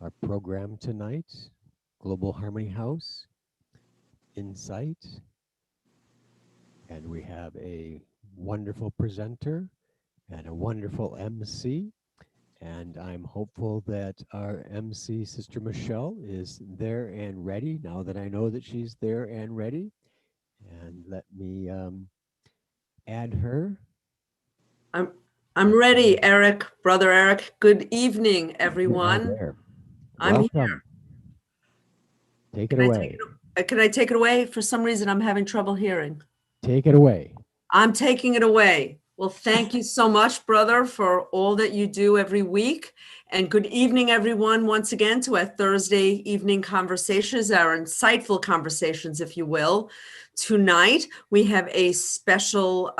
our program tonight, Global Harmony House, Insight, and we have a wonderful presenter and a wonderful MC. And I'm hopeful that our MC, Sister Michelle, is there and ready now that I know that she's there and ready. And let me add her. I'm I'm ready, Eric, brother Eric. Good evening, You are everyone. there. I'm here. Welcome. Take it Can I take away. can I take it away? For some reason, I'm having trouble hearing. Take it away. I'm taking it away. Well, thank you so much, brother, for all that you do every week. And good evening, everyone, once again to our Thursday evening conversations, our insightful conversations, if you will. Tonight, we have a special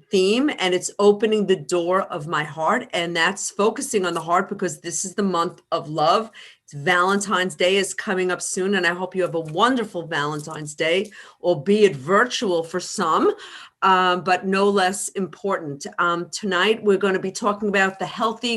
theme, and it's opening the door of my heart. And that's focusing on the heart because this is the month of love. Valentine's Day is coming up soon, and I hope you have a wonderful Valentine's Day, albeit virtual for some, but no less important. Tonight, we're going to be talking about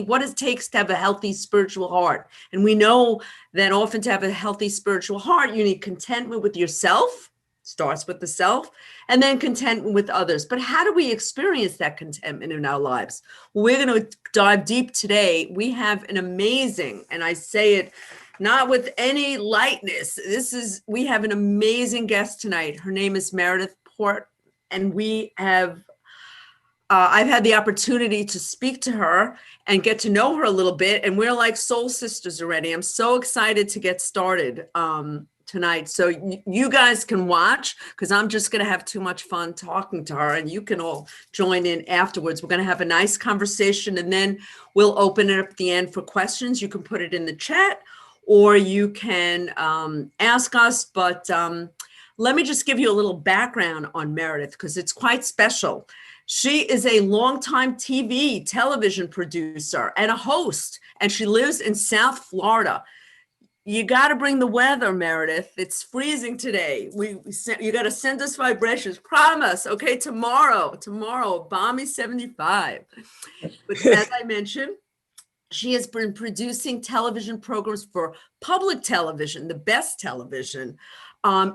what it takes to have a healthy spiritual heart. And we know that often to have a healthy spiritual heart, you need contentment with yourself, starts with the self, and then contentment with others. But how do we experience that contentment in our lives? We're going to dive deep today. We have an amazing, and I say it not with any lightness, we have an amazing guest tonight. Her name is Meredith Porte, and I've had the opportunity to speak to her and get to know her a little bit, and we're like soul sisters already. I'm so excited to get started tonight. So you guys can watch because I'm just going to have too much fun talking to her, and you can all join in afterwards. We're going to have a nice conversation, and then we'll open it up at the end for questions. You can put it in the chat or you can ask us. But let me just give you a little background on Meredith because it's quite special. She is a longtime television producer and a host, and she lives in South Florida. You got to bring the weather, Meredith. It's freezing today. You got to send us vibrations. Promise. Okay, tomorrow, balmy 75. But as I mentioned, she has been producing television programs for public television, the best television,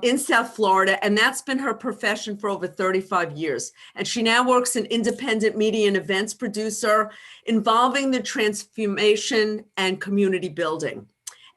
in South Florida, and that's been her profession for over 35 years. And she now works in independent media and events producer, involving the transformation and community building.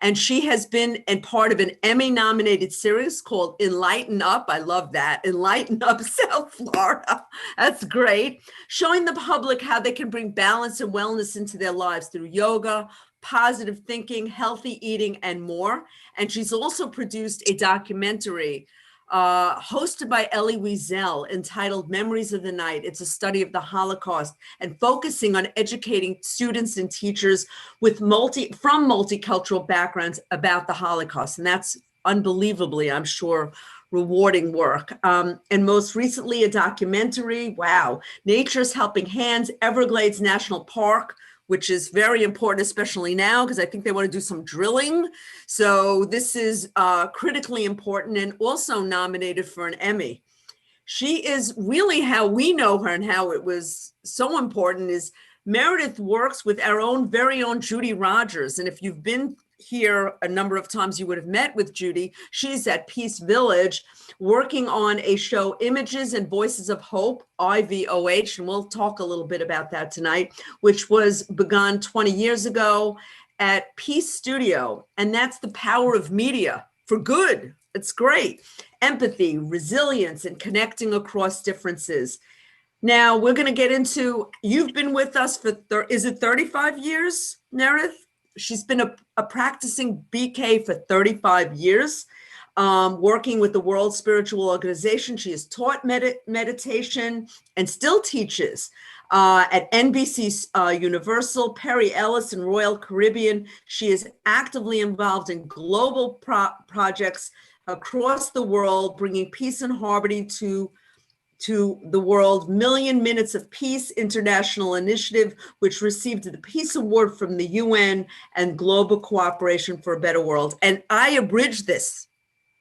And she has been part of an Emmy-nominated series called Enlighten Up. I love that. Enlighten Up South Florida. That's great. Showing the public how they can bring balance and wellness into their lives through yoga, positive thinking, healthy eating, and more. And she's also produced a documentary hosted by Elie Wiesel entitled Memories of the Night. It's a study of the Holocaust and focusing on educating students and teachers from multicultural backgrounds about the Holocaust. And that's unbelievably, I'm sure, rewarding work. And most recently, a documentary, wow, Nature's Helping Hands, Everglades National Park, which is very important, especially now, because I think they want to do some drilling. So this is critically important and also nominated for an Emmy. She is really how we know her, and how it was so important is Meredith works with our very own Judy Rogers. And if you've been here a number of times, you would have met with Judy. She's at Peace Village working on a show, Images and Voices of Hope, IVOH, and we'll talk a little bit about that tonight, which was begun 20 years ago at Peace Studio. And that's the power of media for good. It's great. Empathy, resilience, and connecting across differences. Now we're going to get into, you've been with us for, is it 35 years, Meredith? She's been a practicing BK for 35 years, working with the World Spiritual Organization. She has taught meditation and still teaches at NBC Universal, Perry Ellis, and Royal Caribbean. She is actively involved in global projects across the world, bringing peace and harmony to the world. Million Minutes of Peace International Initiative, which received the Peace Award from the UN and Global Cooperation for a Better World. And I abridged this.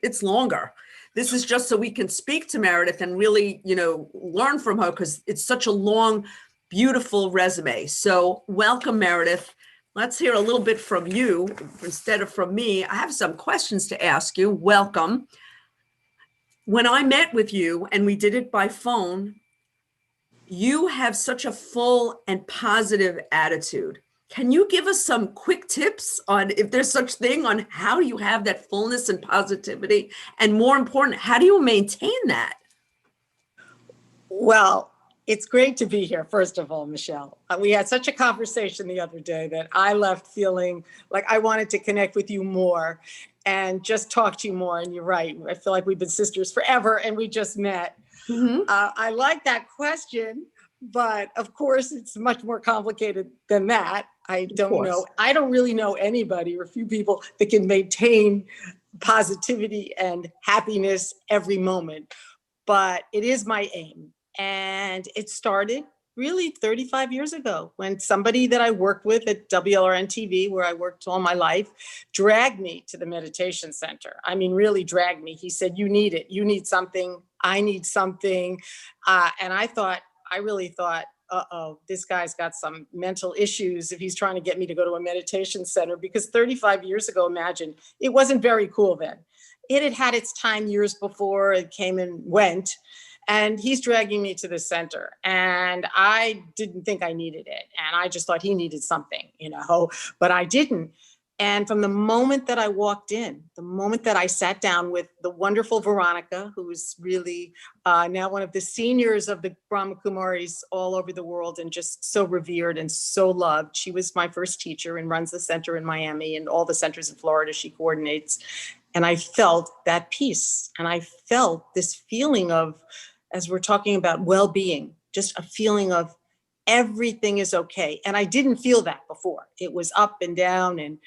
It's longer. This is just so we can speak to Meredith and really, learn from her, because it's such a long, beautiful resume. So welcome, Meredith. let's hear a little bit from you instead of from me. I have some questions to ask you. Welcome. When I met with you and we did it by phone, you have such a full and positive attitude. Can you give us some quick tips on, if there's such thing, on how you have that fullness and positivity? And more important, how do you maintain that? Well, it's great to be here, first of all, Michelle. We had such a conversation the other day that I left feeling like I wanted to connect with you more and just talk to you more. And you're right. I feel like we've been sisters forever and we just met. Mm-hmm. I like that question, but of course, it's much more complicated than that. I don't know. I don't really know anybody or a few people that can maintain positivity and happiness every moment, but it is my aim. And it started really 35 years ago when somebody that I worked with at WLRN TV, where I worked all my life, dragged me to the meditation center. I mean, really dragged me. He said, you need it. You need something. I need something. And I really thought, uh-oh, this guy's got some mental issues if he's trying to get me to go to a meditation center, because 35 years ago, imagine, it wasn't very cool then. It had had its time years before, it came and went. And he's dragging me to the center. And I didn't think I needed it. And I just thought he needed something, but I didn't. And from the moment that I walked in, the moment that I sat down with the wonderful Veronica, who's really now one of the seniors of the Brahma Kumaris all over the world and just so revered and so loved. She was my first teacher and runs the center in Miami and all the centers in Florida she coordinates. And I felt that peace. And I felt this feeling of, as we're talking about well-being, just a feeling of everything is okay. And I didn't feel that before. It was up and down and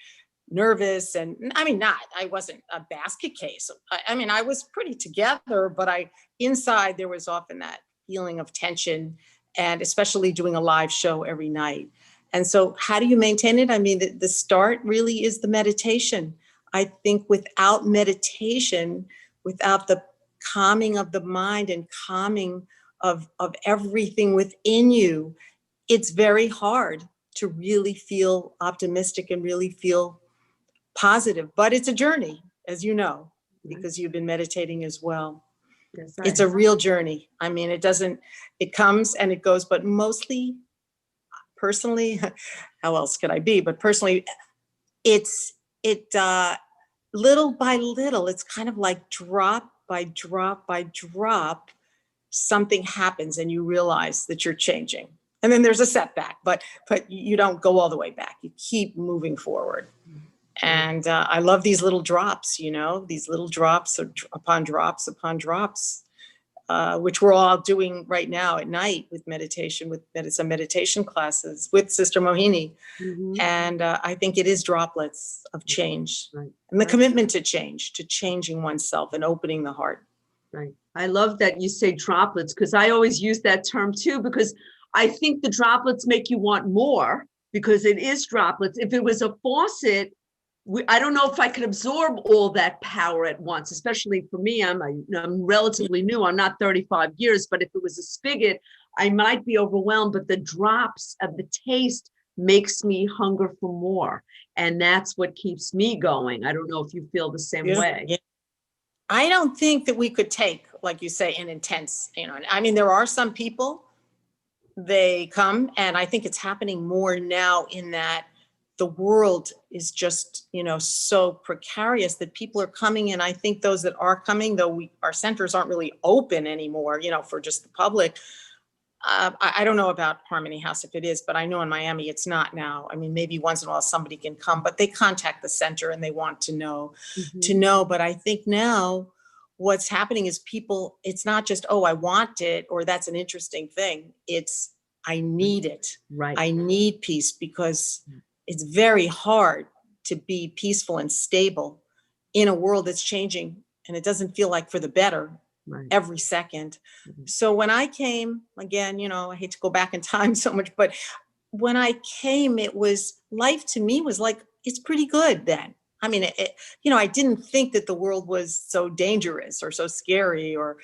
nervous. And I wasn't a basket case. I was pretty together, but inside there was often that feeling of tension, and especially doing a live show every night. And so how do you maintain it? The start really is the meditation. I think without meditation, without the calming of the mind and calming of everything within you, it's very hard to really feel optimistic and really feel positive. But it's a journey, as you know, because you've been meditating as well. Yes, it's a real journey. It comes and it goes, but mostly, personally, how else could I be? But personally, little by little, it's kind of like drop by drop by drop, something happens and you realize that you're changing. And then there's a setback, but you don't go all the way back. You keep moving forward. And I love these little drops, these little drops upon drops upon drops, which we're all doing right now at night with meditation, with some meditation classes with Sister Mohini. Mm-hmm. And I think it is droplets of change, Right. And the commitment to change, to changing oneself and opening the heart. Right. I love that you say droplets, because I always use that term too, because I think the droplets make you want more, because it is droplets. If it was a faucet, I don't know if I could absorb all that power at once, especially for me. I'm relatively new. I'm not 35 years, but if it was a spigot, I might be overwhelmed. But the drops of the taste makes me hunger for more. And that's what keeps me going. I don't know if you feel the same way. Yeah. I don't think that we could take, like you say, an intense, there are some people, they come, and I think it's happening more now in that the world is just, so precarious that people are coming. And I think those that are coming, though our centers aren't really open anymore, for just the public. I don't know about Harmony House if it is, but I know in Miami it's not now. Maybe once in a while somebody can come, but they contact the center and they want to know, But I think now what's happening is people, it's not just, oh, I want it, or that's an interesting thing. It's, I need it. Right. I need peace, because it's very hard to be peaceful and stable in a world that's changing, and it doesn't feel like for the better. Right. Every second. Mm-hmm. So when I came, again, I hate to go back in time so much, but when I came, it was, life to me was like, it's pretty good then. I mean, I didn't think that the world was so dangerous or so scary or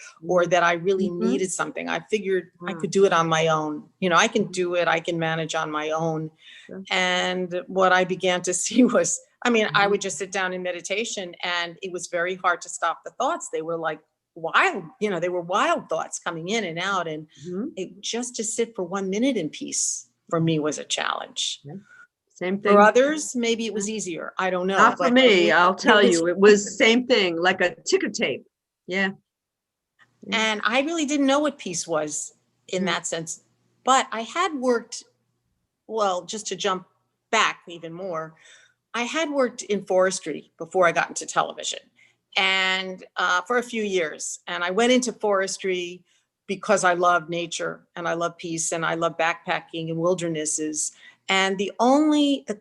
that I really needed something. I figured I could do it on my own. I can do it. I can manage on my own. And what I began to see was, I would just sit down in meditation, and it was very hard to stop the thoughts. They were like wild, they were wild thoughts coming in and out. And just to sit for 1 minute in peace for me was a challenge. Same thing. For others, maybe it was easier. I don't know. Not for me, I'll tell you. It was same thing, like a ticker tape. Yeah. And I really didn't know what peace was in that sense. But I had worked, well, just to jump back even more, I had worked in forestry before I got into television, and for a few years. And I went into forestry because I love nature and I love peace and I love backpacking and wildernesses. And the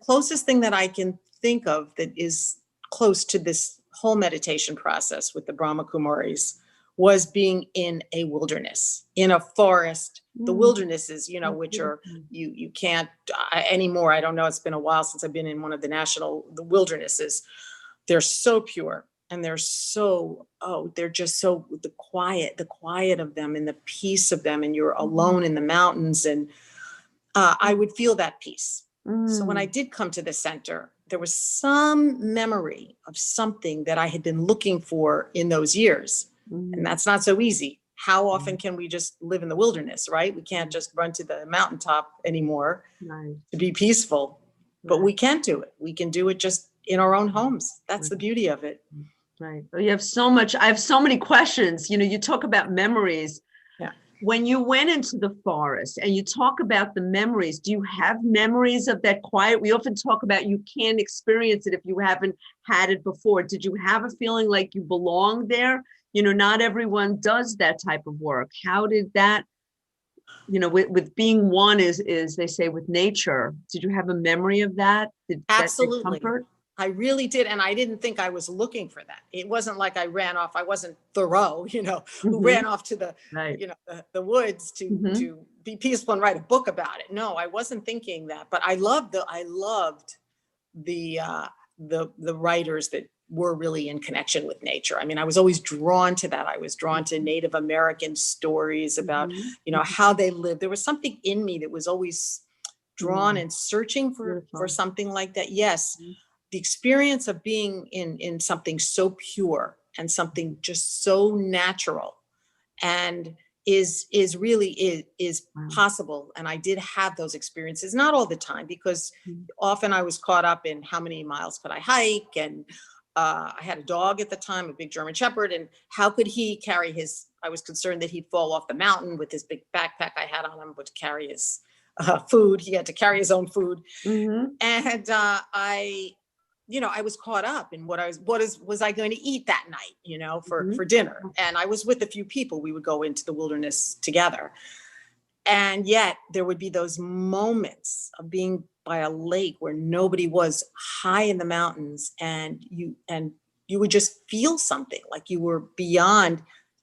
closest thing that I can think of that is close to this whole meditation process with the Brahma Kumaris was being in a wilderness, in a forest. The wildernesses, which are, you can't anymore. I don't know. It's been a while since I've been in one of the wildernesses. They're so pure. And they're just so, the quiet of them and the peace of them. And you're alone in the mountains. And I would feel that peace. So when I did come to the center, there was some memory of something that I had been looking for in those years. And that's not so easy. How often can we just live in the wilderness, right? We can't just run to the mountaintop anymore to be peaceful, but we can do it. We can do it just in our own homes. That's the beauty of it. Right. Well, you have so much. I have so many questions. You talk about memories. Yeah. When you went into the forest and you talk about the memories, do you have memories of that quiet? We often talk about you can't experience it if you haven't had it before. Did you have a feeling like you belong there? Not everyone does that type of work. How did that, with being one is they say with nature, did you have a memory of that? Absolutely. That comfort? I really did. And I didn't think I was looking for that. It wasn't like I ran off. I wasn't Thoreau, who ran off to the, the woods to be peaceful and write a book about it. No, I wasn't thinking that, but I loved the writers that were really in connection with nature. I was always drawn to that. I was drawn to Native American stories about, how they lived. There was something in me that was always drawn and searching for something like that. Yes. The experience of being in something so pure and something just so natural and is possible. And I did have those experiences, not all the time, because often I was caught up in how many miles could I hike. And I had a dog at the time, a big German Shepherd. And how could he carry I was concerned that he'd fall off the mountain with his big backpack I had on him, but to carry his food. He had to carry his own food. And I was caught up in was I going to eat that night, for dinner. And I was with a few people. We would go into the wilderness together. And yet there would be those moments of being by a lake where nobody was, high in the mountains, and you would just feel something like you were beyond.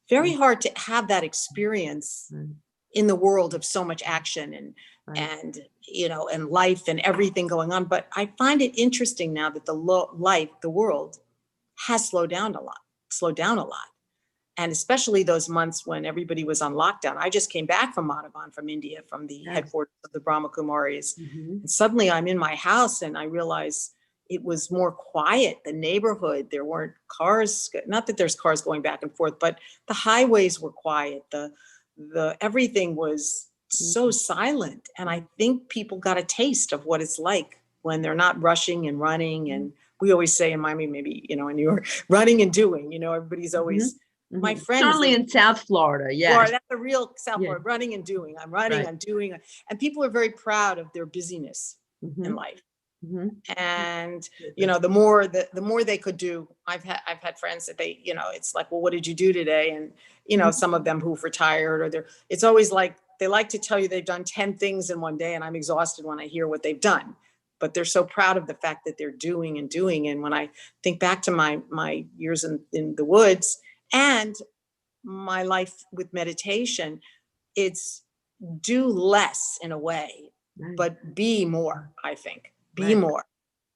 Very hard to have that experience in the world of so much action and life and everything going on. But I find it interesting now that the world has slowed down a lot. And especially those months when everybody was on lockdown. I just came back from Madhavan, from India, from the headquarters of the Brahma Kumaris. And suddenly I'm in my house and I realize it was more quiet. The neighborhood, there weren't cars, not that there's cars going back and forth, but the highways were quiet. The everything was so silent. And I think people got a taste of what it's like when they're not rushing and running. And we always say in Miami, maybe, in New York, running and doing, everybody's always, my friends. Certainly in South Florida, Florida, that's the real South Florida, running and doing. I'm running, I'm doing. And people are very proud of their busyness in life. And, the more they could do. I've had friends that they, it's like, well, what did you do today? And, some of them who've retired it's always like, they like to tell you they've done 10 things in one day. And I'm exhausted when I hear what they've done, but they're so proud of the fact that they're doing and doing. And when I think back to my years in the woods and my life with meditation, it's do less in a way, but be more, I think. Be more.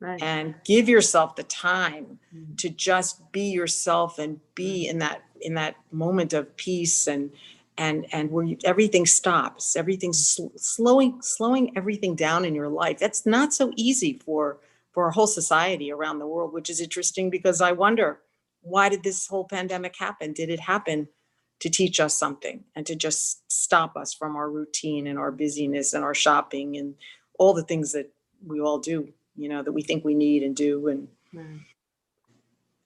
Right. and give yourself the time to just be yourself and be in that moment of peace and where everything stops, everything slowing everything down in your life. That's not so easy for our whole society around the world, which is interesting because I wonder, why did this whole pandemic happen? Did it happen to teach us something and to just stop us from our routine and our busyness and our shopping and all the things that we all do, that we think we need and do? And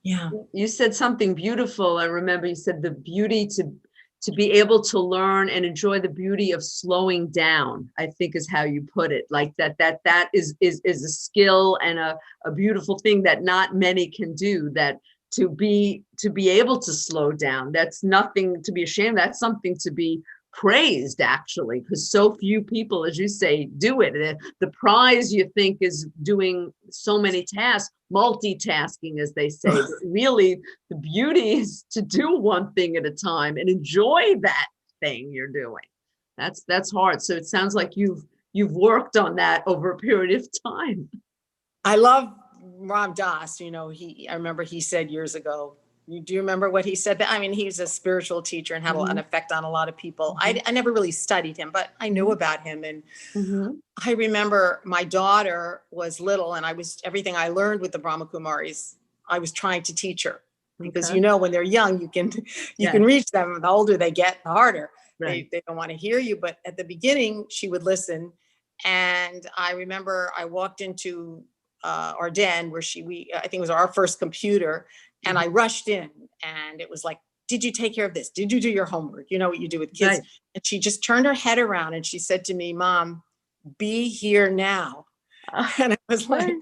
yeah. You said something beautiful. I remember you said the beauty to be able to learn and enjoy the beauty of slowing down, I think is how you put it. Like that is a skill and a beautiful thing that not many can do, that to be able to slow down. That's nothing to be ashamed. That's something to be praised, actually, because so few people, as you say, do it. The prize, you think, is doing so many tasks, multitasking, as they say. But really, the beauty is to do one thing at a time and enjoy that thing you're doing. That's hard. So it sounds like you've worked on that over a period of time. I love Ram Dass. I remember he said years ago, do you remember what he said? I mean, he's a spiritual teacher and had an effect on a lot of people. I never really studied him, but I knew about him. And I remember my daughter was little, and everything I learned with the Brahma Kumaris, I was trying to teach her. Because when they're young, you can reach them. The older they get, the harder. Right. They don't want to hear you. But at the beginning, she would listen. And I remember I walked into our den where I think it was our first computer. And I rushed in, and it was like, did you take care of this? Did you do your homework? You know what you do with kids. Right. And she just turned her head around and she said to me, Mom, be here now. And I was like,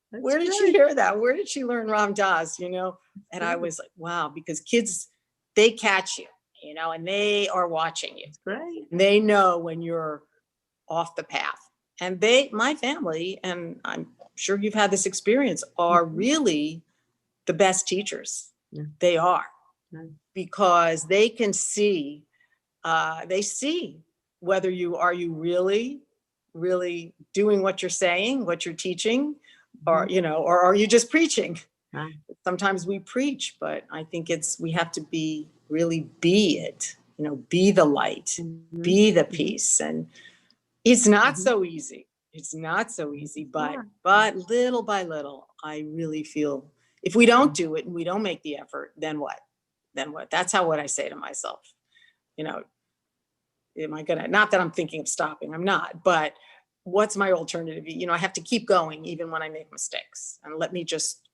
where did she hear that? Where did she learn Ram Dass? And I was like, wow, because kids, they catch you, and they are watching you. Right. And they know when you're off the path. And my family, and I'm sure you've had this experience, are really the best teachers. They are, because they can see, they see whether are you really doing what you're saying, what you're teaching, or, or are you just preaching? Sometimes we preach, but I think we have to be it, be the light, be the peace. And it's not so easy. It's not so easy, but little by little, I really feel if we don't do it and we don't make the effort, then what? That's what I say to myself. Am I gonna, not that I'm thinking of stopping, I'm not, but what's my alternative? I have to keep going even when I make mistakes, and let me just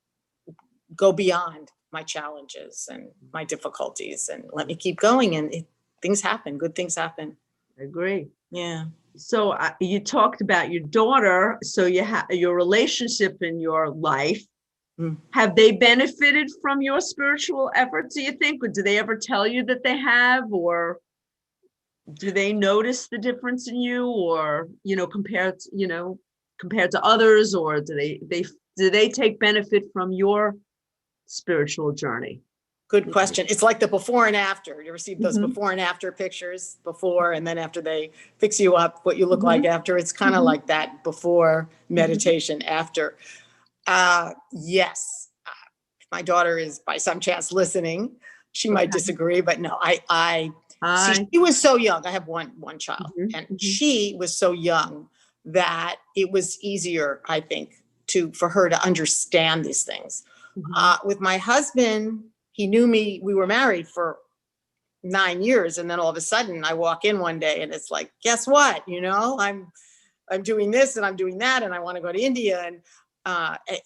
go beyond my challenges and my difficulties, and let me keep going, and things happen, good things happen. I agree. Yeah. So you talked about your daughter, so you have your relationship in your life. Have they benefited from your spiritual efforts, do you think? Or do they ever tell you that they have? Or do they notice the difference in you, or, compared to others? Or do they take benefit from your spiritual journey? Good question. It's like the before and after. You ever see those before and after pictures? Before, and then after they fix you up, what you look like after. It's kind of like that before meditation, after. Yes. If my daughter is by some chance listening, she might disagree, but no, see, she was so young. I have one child, and she was so young that it was easier, I think, for her to understand these things. With my husband, he knew me. We were married for 9 years, and then all of a sudden, I walk in one day, and it's like, guess what? I'm doing this and I'm doing that, and I want to go to India, and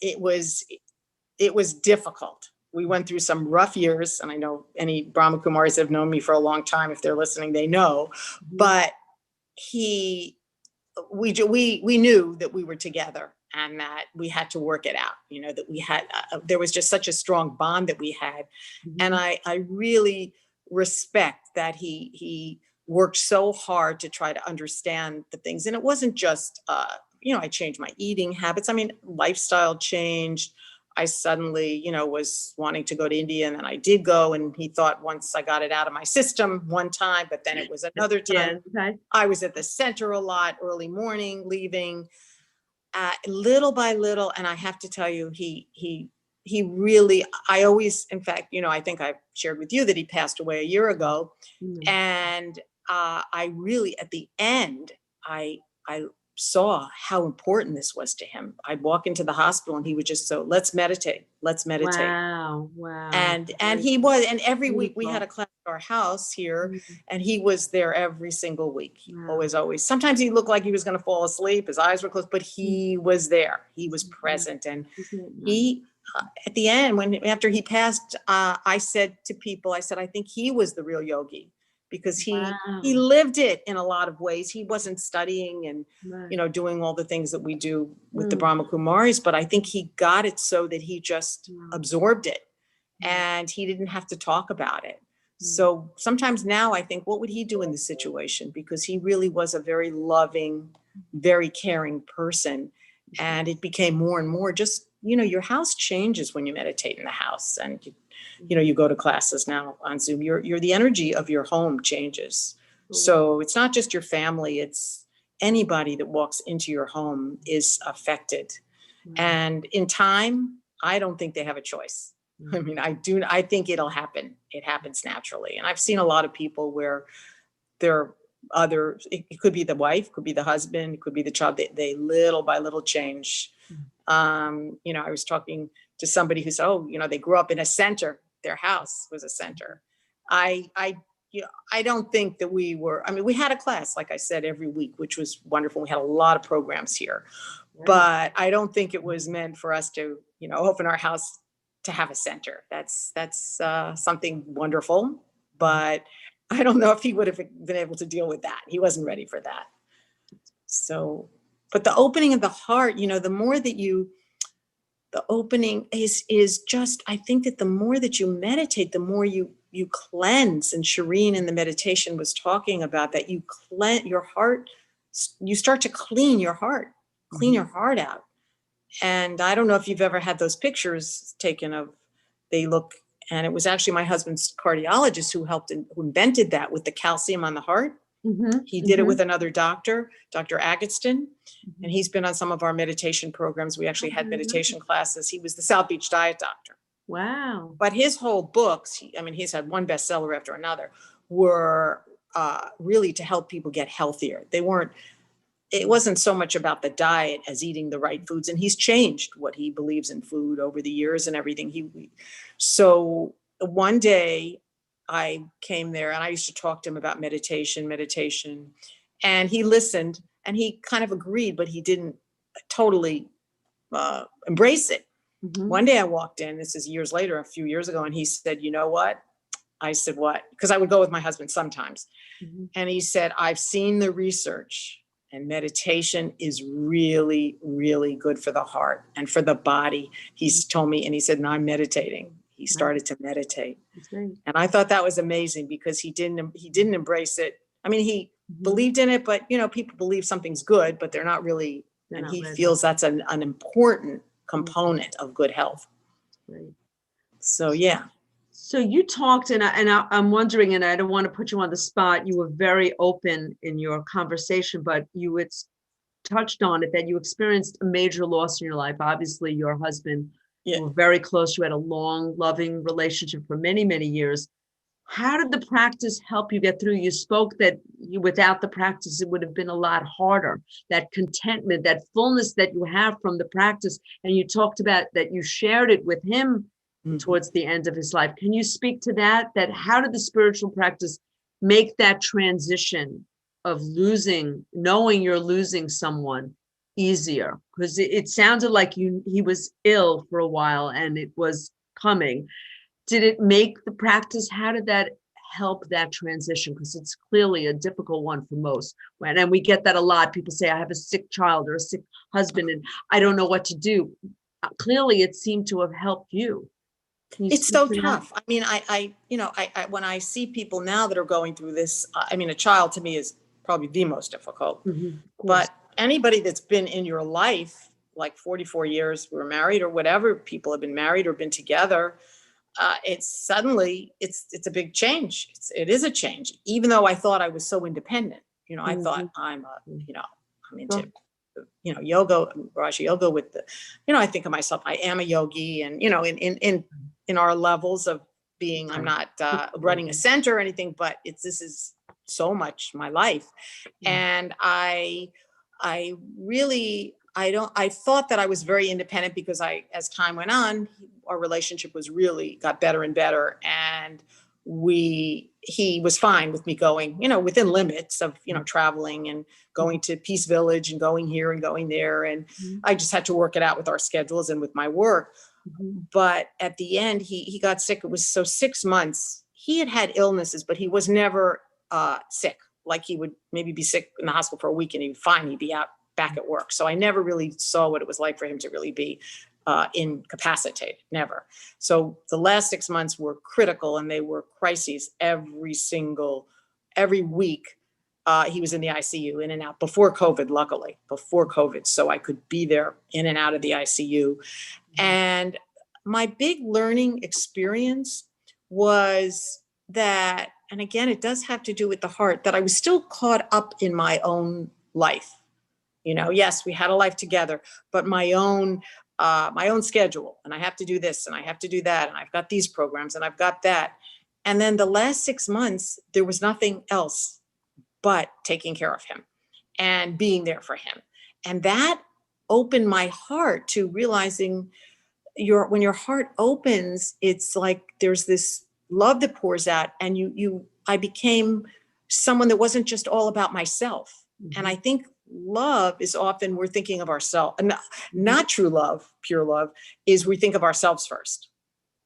it was difficult. We went through some rough years, and I know any Brahma Kumaris have known me for a long time. If they're listening, they know. But we knew that we were together, and that we had to work it out. That we had there was just such a strong bond that we had, and I really respect that he worked so hard to try to understand the things. And it wasn't just I changed my eating habits. I mean, lifestyle changed. I suddenly, was wanting to go to India, and then I did go, and he thought once I got it out of my system one time, but then it was another time. I was at the center a lot, early morning, leaving. little by little, and I have to tell you, he really, I always, in fact, I think I shared with you that he passed away a year ago. And I really, at the end, I saw how important this was to him. I'd walk into the hospital and he would just, so let's meditate. Wow. And he was, and every week we had a class at our house here, and he was there every single week. Always. Sometimes he looked like he was going to fall asleep. His eyes were closed, but he was there. He was present. And he, at the end, after he passed, I said to people, I said, I think he was the real yogi, because he lived it in a lot of ways. He wasn't studying and, doing all the things that we do with the Brahma Kumaris, but I think he got it so that he just absorbed it and he didn't have to talk about it. So sometimes now I think, what would he do in this situation? Because he really was a very loving, very caring person. And it became more and more just, your house changes when you meditate in the house, and you go to classes now on Zoom. You're the energy of your home changes. So it's not just your family, it's anybody that walks into your home is affected. And in time, I don't think they have a choice. I mean, I think it'll happen. It happens naturally. And I've seen a lot of people where it could be the wife, could be the husband, it could be the child. They little by little change. I was talking to somebody who said, they grew up in a center. Their house was a center. I don't think that we had a class, like I said, every week, which was wonderful. We had a lot of programs here, but I don't think it was meant for us to, open our house to have a center. That's something wonderful, but I don't know if he would have been able to deal with that. He wasn't ready for that. So, but the opening of the heart, the opening is just, I think that the more that you meditate, the more you cleanse. And Shireen in the meditation was talking about that. You cleanse your heart. You start to clean your heart out. And I don't know if you've ever had those pictures taken of, and it was actually my husband's cardiologist who invented that with the calcium on the heart. He did it with another doctor, Dr. Agatston, and he's been on some of our meditation programs. We actually had meditation classes. He was the South Beach diet doctor. Wow. But his whole books, he's had one bestseller after another, were really to help people get healthier. It wasn't so much about the diet as eating the right foods. And he's changed what he believes in food over the years and everything. So one day I came there and I used to talk to him about meditation, and he listened and he kind of agreed, but he didn't totally embrace it. One day I walked in, this is years later, a few years ago, and he said, "You know what?" I said, "What?" Because I would go with my husband sometimes. And he said, "I've seen the research, and meditation is really, really good for the heart and for the body." He's told me, and he said, "No, I'm meditating." He started to meditate. And I thought that was amazing, because he didn't embrace it. He believed in it, but people believe something's good, but they're not really, and he feels that's an important component of good health. So, yeah. So you talked, and I'm wondering, and I don't want to put you on the spot. You were very open in your conversation, but you had touched on it, that you experienced a major loss in your life. Obviously, your husband, you were very close. You had a long, loving relationship for many, many years. How did the practice help you get through? You spoke that without the practice, it would have been a lot harder. That contentment, that fullness that you have from the practice. And you talked about that you shared it with him towards the end of his life. Can you speak to that? That how did the spiritual practice make that transition of knowing you're losing someone easier? Because it sounded like he was ill for a while and it was coming. Did it make the practice? How did that help that transition? Because it's clearly a difficult one for most. And we get that a lot. People say, I have a sick child or a sick husband and I don't know what to do. Clearly, it seemed to have helped you. It's so tough. I when I see people now that are going through this, a child to me is probably the most difficult. But anybody that's been in your life, like 44 years, we're married or whatever, people have been married or been together, it's a big change. It is a change. Even though I thought I was so independent, I thought I'm into yoga, Raja yoga with the, I think of myself, I am a yogi, and, in our levels of being, I'm not running a center or anything, but this is so much my life. And I thought that I was very independent because as time went on, our relationship got better and better. And he was fine with me going, within limits of, traveling and going to Peace Village and going here and going there. And I just had to work it out with our schedules and with my work. But at the end, he got sick. It was 6 months. He had illnesses, but he was never sick. Like he would maybe be sick in the hospital for a week and he'd be fine. He'd be out back at work. So I never really saw what it was like for him to really be incapacitated, never. So the last 6 months were critical, and they were crises every week. He was in the ICU, in and out, before COVID, luckily, before COVID. So I could be there in and out of the ICU. And my big learning experience was that, and again, it does have to do with the heart, that I was still caught up in my own life. Yes, we had a life together, but my own schedule, and I have to do this and I have to do that. And I've got these programs and I've got that. And then the last 6 months, there was nothing else but taking care of him and being there for him. And that opened my heart to realizing when your heart opens, it's like there's this love that pours out, and I became someone that wasn't just all about myself. And I think love is often, we're thinking of ourselves, and not true love, pure love, is we think of ourselves first.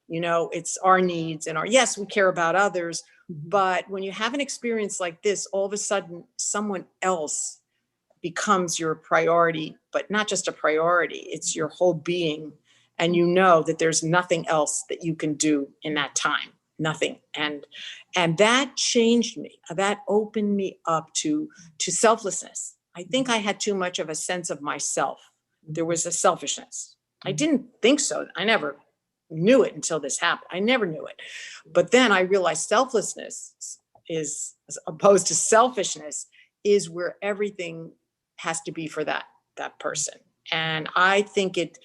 It's our needs and yes, we care about others. But when you have an experience like this, all of a sudden someone else becomes your priority, but not just a priority, it's your whole being. And that there's nothing else that you can do in that time, nothing. And that changed me. That opened me up to selflessness. I think I had too much of a sense of myself. There was a selfishness. I didn't think so. I never knew it until this happened. I never knew it. But then I realized selflessness is, as opposed to selfishness, is where everything has to be for that person. And I think it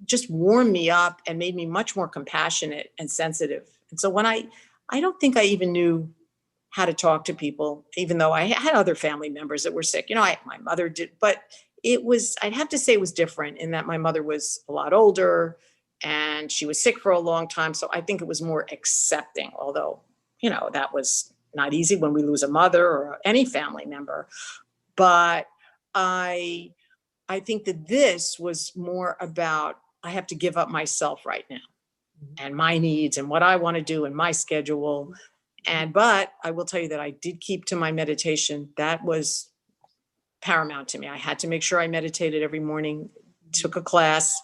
just warmed me up and made me much more compassionate and sensitive. And so when I don't think I even knew how to talk to people, even though I had other family members that were sick. My mother did, but I'd have to say it was different in that my mother was a lot older and she was sick for a long time. So I think it was more accepting, although, that was not easy when we lose a mother or any family member. But I think that this was more about, I have to give up myself right now and my needs and what I want to do and my schedule. But I will tell you that I did keep to my meditation. That was paramount to me. I had to make sure I meditated every morning, took a class,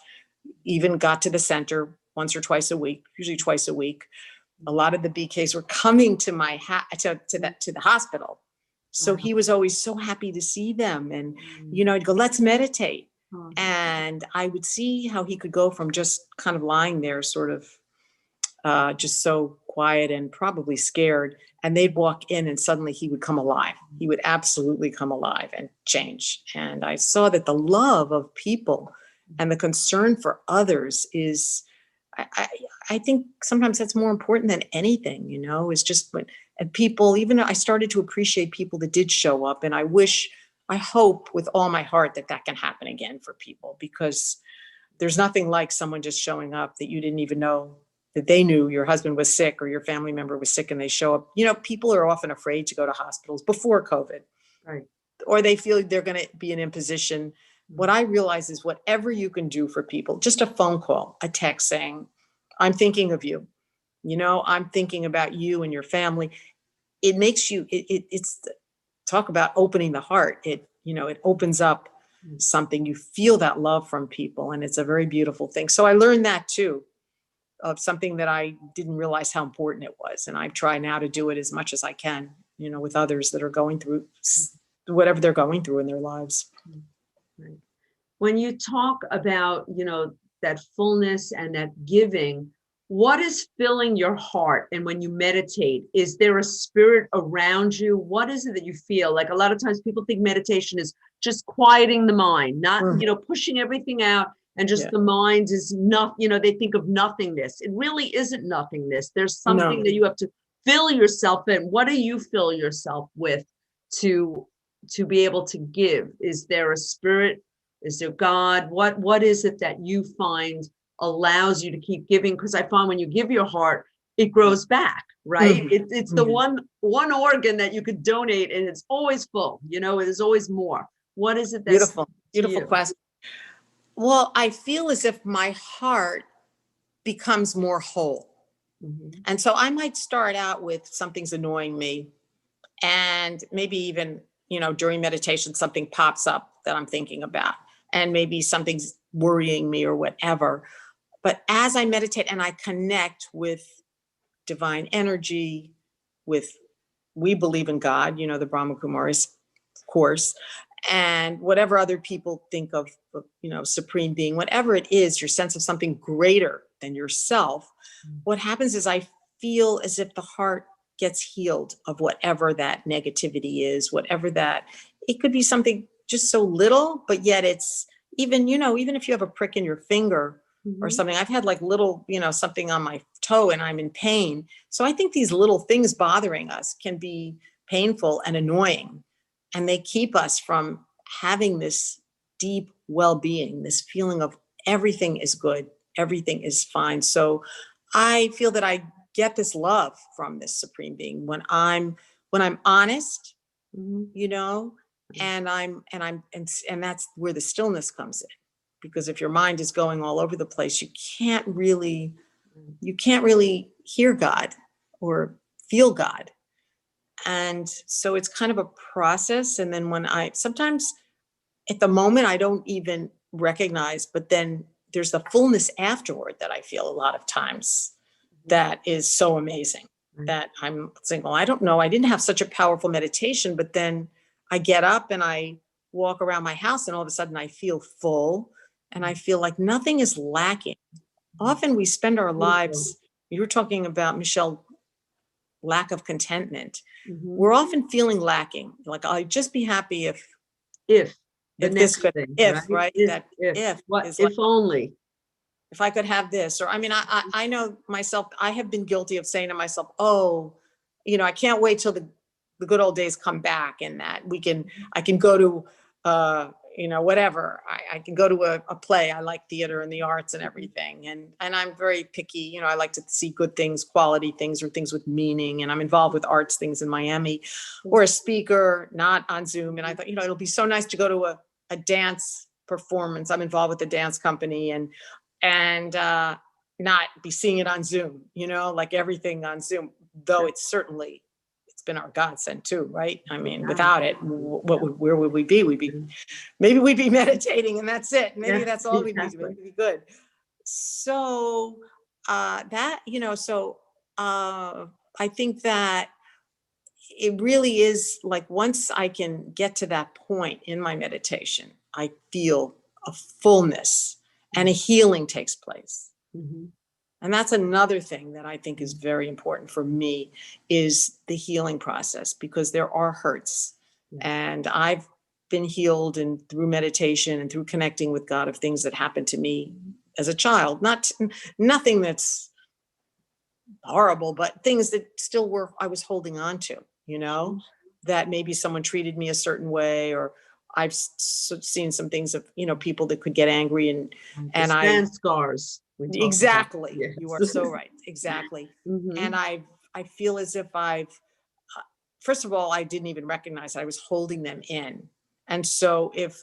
even got to the center once or twice a week, usually twice a week. A lot of the BKs were coming to my to the hospital. So he was always so happy to see them. And, I'd go, let's meditate. And I would see how he could go from just kind of lying there, sort of just so quiet and probably scared. And they'd walk in and suddenly he would come alive. He would absolutely come alive and change. And I saw that the love of people and the concern for others is, I think sometimes that's more important than anything, is just and people, even I started to appreciate people that did show up. And I hope with all my heart that can happen again for people, because there's nothing like someone just showing up that you didn't even know that they knew your husband was sick or your family member was sick, and they show up. People are often afraid to go to hospitals before COVID, right? Or they feel they're going to be in an imposition. What I realize is whatever you can do for people, just a phone call, a text saying, I'm thinking of you, I'm thinking about you and your family. It makes you, it's talk about opening the heart. It opens up something. You feel that love from people, and it's a very beautiful thing. So I learned that too, of something that I didn't realize how important it was. And I try now to do it as much as I can, with others that are going through whatever they're going through in their lives. Right. When you talk about, that fullness and that giving, what is filling your heart? And when you meditate, is there a spirit around you? What is it that you feel? Like a lot of times people think meditation is just quieting the mind, not, pushing everything out, and just the mind is not, they think of nothingness. It really isn't nothingness. There's something that you have to fill yourself in. What do you fill yourself with to be able to give? Is there a spirit? Is there God? What is it that you find allows you to keep giving? Because I find when you give your heart, it grows back, right? It's the one organ that you could donate, and it's always full. There's always more. What is it that's beautiful question? Well, I feel as if my heart becomes more whole. And so I might start out with something's annoying me, and maybe even, during meditation, something pops up that I'm thinking about, and maybe something's worrying me or whatever. But as I meditate and I connect with divine energy, we believe in God, the Brahma Kumaris, of course, and whatever other people think of, supreme being, whatever it is, your sense of something greater than yourself, what happens is I feel as if the heart gets healed of whatever that negativity is, whatever that, it could be something just so little, but yet it's even, even if you have a prick in your finger or something, I've had like little, something on my toe and I'm in pain. So I think these little things bothering us can be painful and annoying, and they keep us from having this deep well-being, this feeling of everything is good, everything is fine. So I feel that I get this love from this supreme being when I'm honest, and that's where the stillness comes in. Because if your mind is going all over the place, you can't really hear God or feel God. And so it's kind of a process. And then sometimes at the moment, I don't even recognize, but then there's the fullness afterward that I feel a lot of times that is so amazing that I'm saying, well, I don't know, I didn't have such a powerful meditation, but then I get up and I walk around my house and all of a sudden I feel full and I feel like nothing is lacking. Often we spend our lives, you were talking about, Michelle, lack of contentment. We're often feeling lacking. Like, I'd just be happy if this could, right? If only. If I could have this, or I know myself, I have been guilty of saying to myself, oh, I can't wait till the good old days come back, and that I can go to, whatever. I can go to a play. I like theater and the arts and everything. And I'm very picky. I like to see good things, quality things, or things with meaning. And I'm involved with arts things in Miami, or a speaker, not on Zoom. And I thought, it'll be so nice to go to a dance performance. I'm involved with the dance company and not be seeing it on Zoom, like everything on Zoom, though it's been our godsend too, right? I mean, without it, where would we be? Maybe we'd be meditating and that's it. Maybe that's all we'd be doing. It'd be good. So I think that it really is like, once I can get to that point in my meditation, I feel a fullness and a healing takes place. And that's another thing that I think is very important for me, is the healing process, because there are hurts. And I've been healed and through meditation and through connecting with God of things that happened to me as a child. Nothing that's horrible, but things that still I was holding on to, that maybe someone treated me a certain way, or I've seen some things of, people that could get angry and scars. Exactly. Yes. You are so right. Exactly. And I feel as if first of all, I didn't even recognize I was holding them in. And so if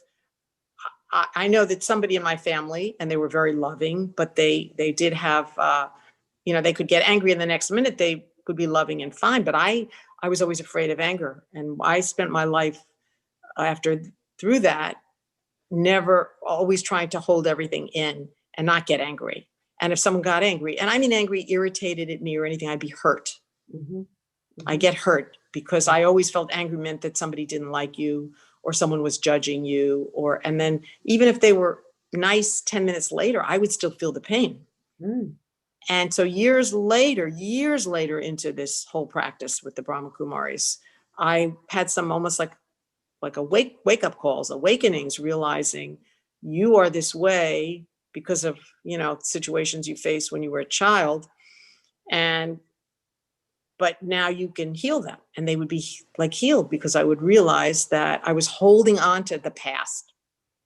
I know that somebody in my family, and they were very loving, but they did have, they could get angry and the next minute they could be loving and fine. But I was always afraid of anger. And I spent my life through that, always trying to hold everything in and not get angry. And if someone got angry, and I mean angry, irritated at me or anything, I'd be hurt. I get hurt because I always felt angry meant that somebody didn't like you, or someone was judging you, and then even if they were nice 10 minutes later, I would still feel the pain. And so years later into this whole practice with the Brahma Kumaris, I had some almost like a wake up calls, awakenings, realizing you are this way because of, situations you faced when you were a child. But now you can heal them, and they would be like healed because I would realize that I was holding on to the past.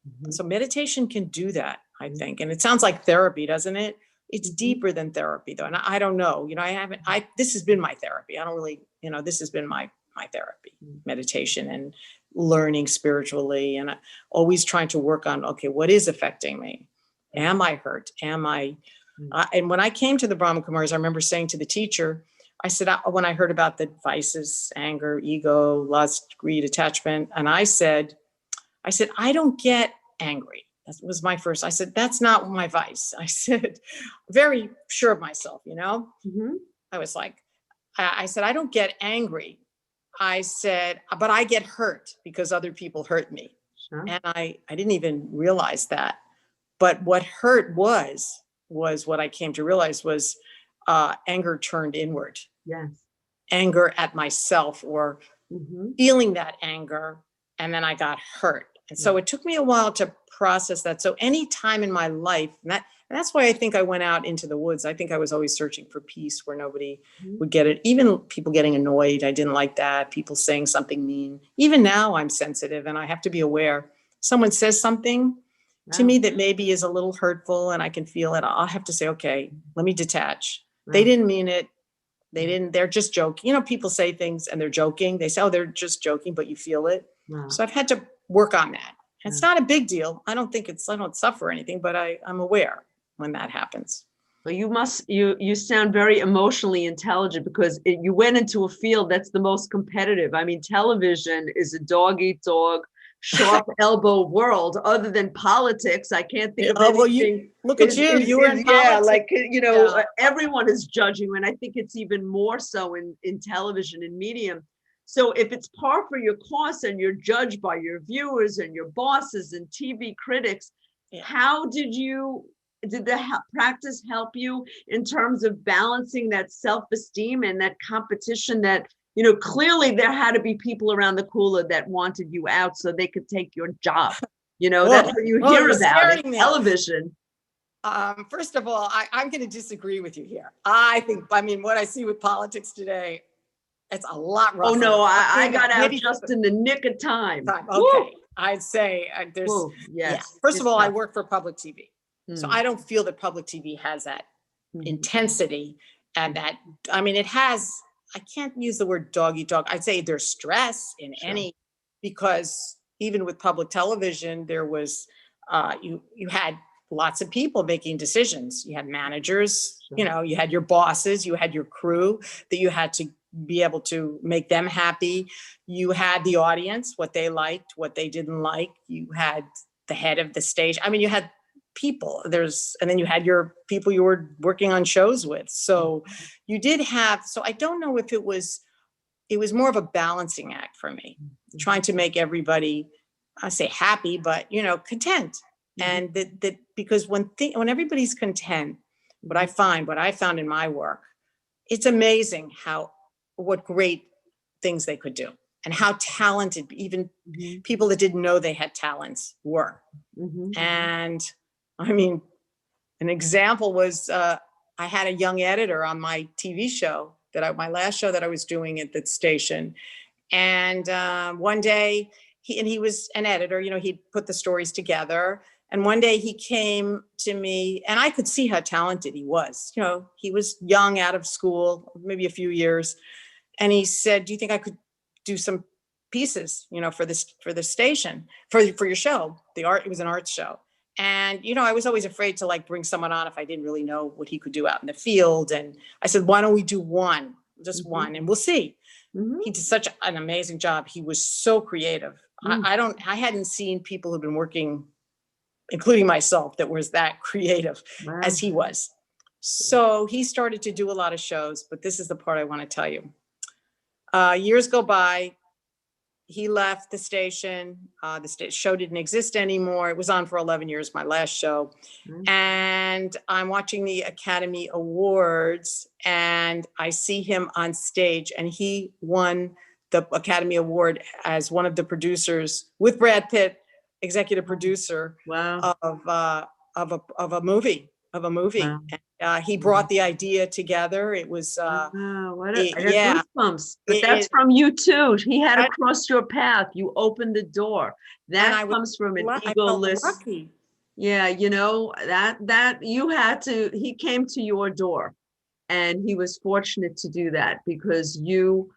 Mhm. So meditation can do that, I think. And it sounds like therapy, doesn't it? It's deeper than therapy though. And I don't know, this has been my therapy. I don't really, this has been my therapy, meditation and learning spiritually, and always trying to work on, okay, what is affecting me? Am I hurt? And when I came to the Brahma Kumaris, I remember saying to the teacher, I said, when I heard about the vices, anger, ego, lust, greed, attachment, and I said, I don't get angry. That was my first. I said, that's not my vice. I said, very sure of myself, Mhm. I was like, I said, I don't get angry. I said, but I get hurt because other people hurt me. Sure. And I didn't even realize that. But what hurt was what I came to realize was anger turned inward. Yes. Anger at myself, or Mhm. feeling that anger, and then I got hurt. And so it took me a while to process that. So any time in my life, and that's why I think I went out into the woods. I think I was always searching for peace where nobody would get it. Even people getting annoyed, I didn't like that. People saying something mean. Even now I'm sensitive and I have to be aware. Someone says something to me that maybe is a little hurtful and I can feel it. I'll have to say, okay, let me detach. They didn't mean it. They're just joking. People say things and they're joking. They say, oh, they're just joking, but you feel it. Wow. So I've had to work on that. It's not a big deal. I don't suffer anything, but I'm aware when that happens. Well, you sound very emotionally intelligent, because you went into a field that's the most competitive. I mean, television is a dog eat dog, sharp elbow world. Other than politics, I can't think of anything. Look at you. You were in politics. Yeah, everyone is judging you, and I think it's even more so in television and medium. So if it's par for your course and you're judged by your viewers and your bosses and TV critics, how did the practice help you in terms of balancing that self-esteem and that competition that, clearly there had to be people around the cooler that wanted you out so they could take your job. That's what you hear about in television. First of all, I'm going to disagree with you here. I mean, what I see with politics today, it's a lot rougher. Oh no, I got out just in the nick of time. Okay. Woo! I'd say there's, yes. First of all, I work for public TV. So I don't feel that public TV has that intensity and that, it has, I can't use the word dog eat dog. I'd say there's stress in because even with public television, there was, you had lots of people making decisions. You had managers, you had your bosses, you had your crew that you had to be able to make them happy. You had the audience, what they liked, what they didn't like. You had the head of the stage. You had people and then you had your people you were working on shows with. So you did have, so I don't know if it was more of a balancing act for me, trying to make everybody, I say happy, but content. And that because when everybody's content, what I found in my work, it's amazing what great things they could do and how talented even people that didn't know they had talents were. And an example was I had a young editor on my TV show my last show that I was doing at that station. And one day he was an editor, he'd put the stories together. And one day he came to me and I could see how talented he was. He was young, out of school, maybe a few years. And he said, do you think I could do some pieces, for the station, for your show? It was an art show. And, I was always afraid to bring someone on if I didn't really know what he could do out in the field. And I said, why don't we do one, just one, and we'll see. He did such an amazing job. He was so creative. I hadn't seen people who've been working, including myself, that was that creative as he was. So he started to do a lot of shows, but this is the part I want to tell you. Years go by. he left the station. The show didn't exist anymore. It was on for 11 years, my last show. And I'm watching the Academy Awards and I see him on stage, and he won the Academy Award as one of the producers with Brad Pitt, executive producer Wow. of a movie. Wow. And, he brought the idea together. It was Wow, I got yeah. goosebumps. But that's from you too. He had to cross your path. You opened the door. That comes from an egoless. Lucky. Yeah, you know, that you had to, he came to your door, and he was fortunate to do that because you,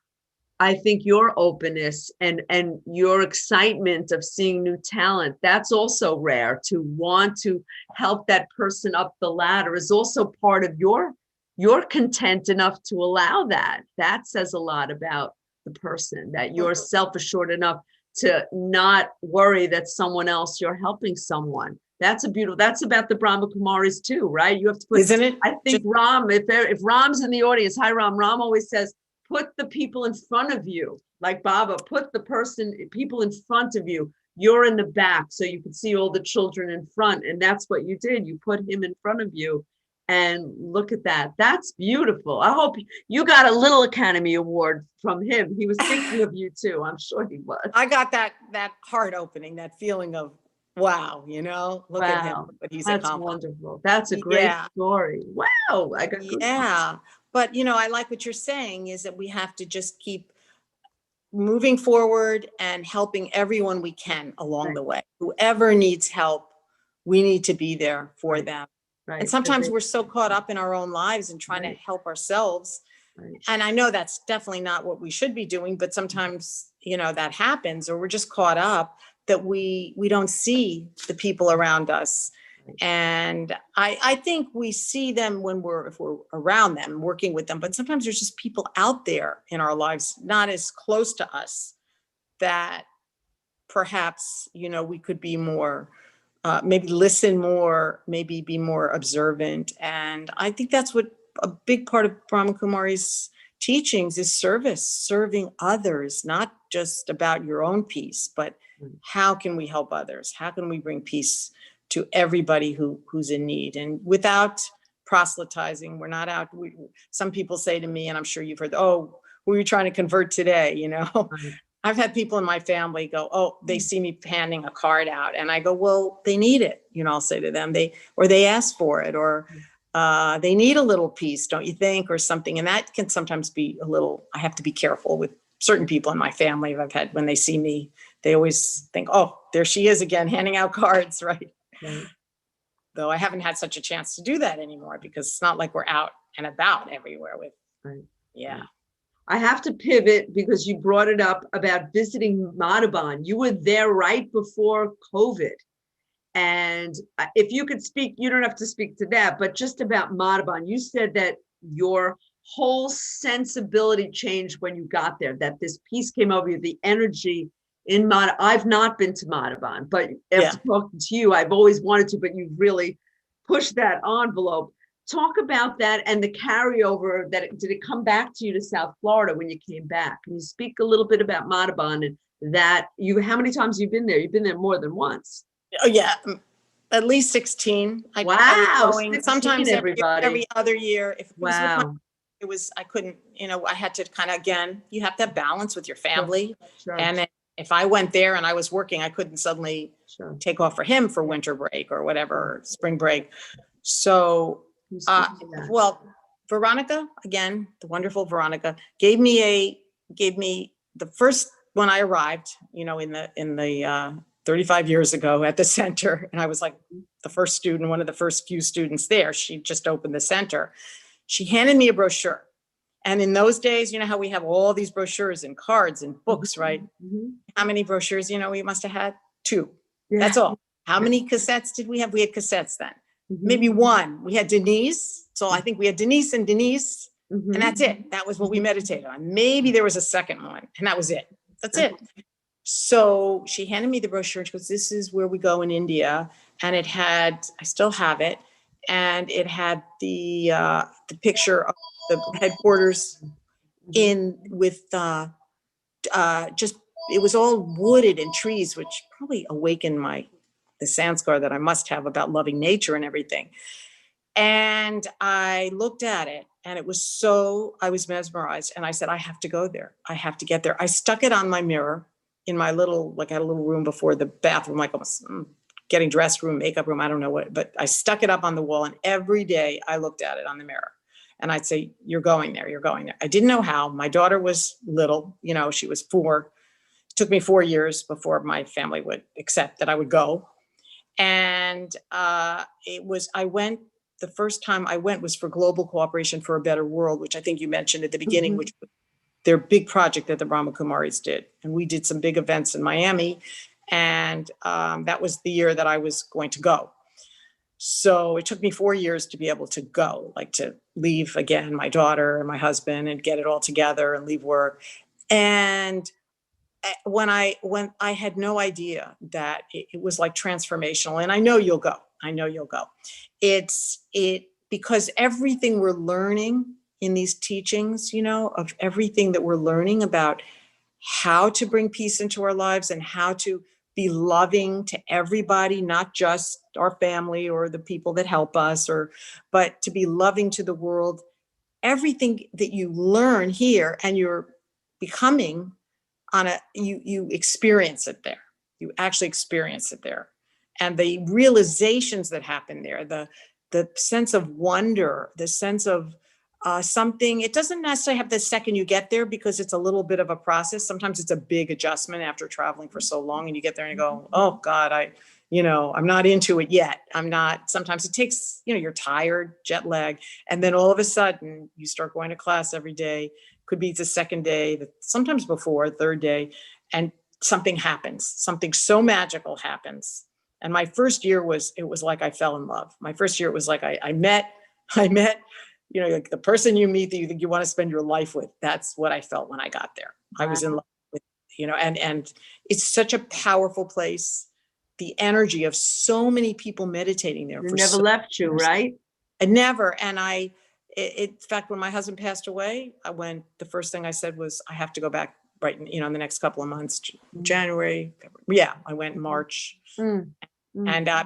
I think your openness and your excitement of seeing new talent, that's also rare. To want to help that person up the ladder is also part of you're content enough to allow that. That says a lot about the person, that you're self-assured enough to not worry that someone else, you're helping someone. That's about the Brahma Kumaris too, right? You have to put, isn't it? I think Ram, if Ram's in the audience, hi Ram always says, put the people in front of you, like Baba, put the people in front of you. You're in the back, so you can see all the children in front. And that's what you did. You put him in front of you. And look at that. That's beautiful. I hope you got a little Academy Award from him. He was thinking of you too. I'm sure he was. I got that heart opening, that feeling of, wow, look at him, what he's That's accomplished. Wonderful. That's a great story. Wow. I got goosebumps. But, I like what you're saying is that we have to just keep moving forward and helping everyone we can along the way. Whoever needs help, we need to be there for them. Right. And sometimes we're so caught up in our own lives and trying to help ourselves. Right. And I know that's definitely not what we should be doing, but sometimes, that happens, or we're just caught up that we don't see the people around us. And I think we see them if we're around them, working with them, but sometimes there's just people out there in our lives, not as close to us, that perhaps, we could be more, maybe listen more, maybe be more observant. And I think that's what a big part of Brahma Kumari's teachings is: serving others, not just about your own peace, but how can we help others? How can we bring peace to everybody who's in need? And without proselytizing, we're not out. Some people say to me, and I'm sure you've heard, oh, who are you trying to convert today? I've had people in my family go, oh, they see me handing a card out, and I go, well, they need it. I'll say to them, they ask for it, or they need a little peace, don't you think, or something. And that can sometimes be I have to be careful with certain people in my family. I've had, when they see me, they always think, oh, there she is again, handing out cards, right? Though I haven't had such a chance to do that anymore, because it's not like we're out and about everywhere with, I have to pivot because you brought it up about visiting Madhaban. You were there right before COVID. And if you could speak, you don't have to speak to that, but just about Madhaban, you said that your whole sensibility changed when you got there, that this peace came over you, the energy in Madhaban. I've not been to Madhaban, but after talking to you, I've always wanted to, but you've really pushed that envelope. Talk about that and the carryover. Did it come back to you to South Florida when you came back? Can you speak a little bit about Madhaban and that how many times you've been there? You've been there more than once. Oh yeah, at least 16. Wow, I was going 16, sometimes every other year. If it was I couldn't, I had to kind of, again, you have to have balance with your family. Sure. And if I went there and I was working, I couldn't suddenly take off for him for winter break or whatever, spring break. So, well, Veronica, again, the wonderful Veronica, gave me the first, when I arrived, in the 35 years ago at the center, and I was like the first student, one of the first few students there. She just opened the center. She handed me a brochure. And in those days, how we have all these brochures and cards and books, right? Mm-hmm. How many brochures, we must have had? 2. Yeah. That's all. How many cassettes did we have? We had cassettes then. Mm-hmm. Maybe 1. We had Denise. So I think we had Denise, mm-hmm. and that's it. That was what we meditated on. Maybe there was a second one, and that was it. That's it. So she handed me the brochure. She goes, this is where we go in India. And it had, I still have it, and it had the picture of the headquarters in with just it was all wooded and trees, which probably awakened the sanskar that I must have about loving nature and everything. And I looked at it and I was mesmerized. And I said, I have to go there. I have to get there. I stuck it on my mirror in my little, like I had a little room before the bathroom, like almost getting dressed room, makeup room, I don't know what, but I stuck it up on the wall. And every day I looked at it on the mirror and I'd say, you're going there, you're going there. I didn't know how. My daughter was little, she was 4. It took me 4 years before my family would accept that I would go. And the first time I went was for Global Cooperation for a Better World, which I think you mentioned at the beginning, which was their big project that the Brahma Kumaris did. And we did some big events in Miami. And that was the year that I was going to go. So it took me 4 years to be able to go, like to leave again, my daughter and my husband and get it all together and leave work. And when I had no idea that it was like transformational, and I know you'll go. Because everything we're learning in these teachings, of everything that we're learning about how to bring peace into our lives and how to be loving to everybody, not just our family or the people that help us, but to be loving to the world. Everything that you learn here and you're becoming you experience it there. You actually experience it there. And the realizations that happen there, the sense of wonder, the sense of something, it doesn't necessarily have the second you get there because it's a little bit of a process. Sometimes it's a big adjustment after traveling for so long and you get there and you go, oh God, I'm not into it yet. Sometimes it takes, you're tired, jet lag. And then all of a sudden you start going to class every day. Could be the second day, sometimes before, third day, and something happens. Something so magical happens. And my first year it was like I fell in love. My first year, it was like I met, like the person you meet that you think you want to spend your life with. That's what I felt when I got there. Wow. I was in love with, and it's such a powerful place. The energy of so many people meditating there. It never left you, right? I never. And in fact, when my husband passed away, the first thing I said was, I have to go back right, in the next couple of months, January, February. Yeah, I went in March. And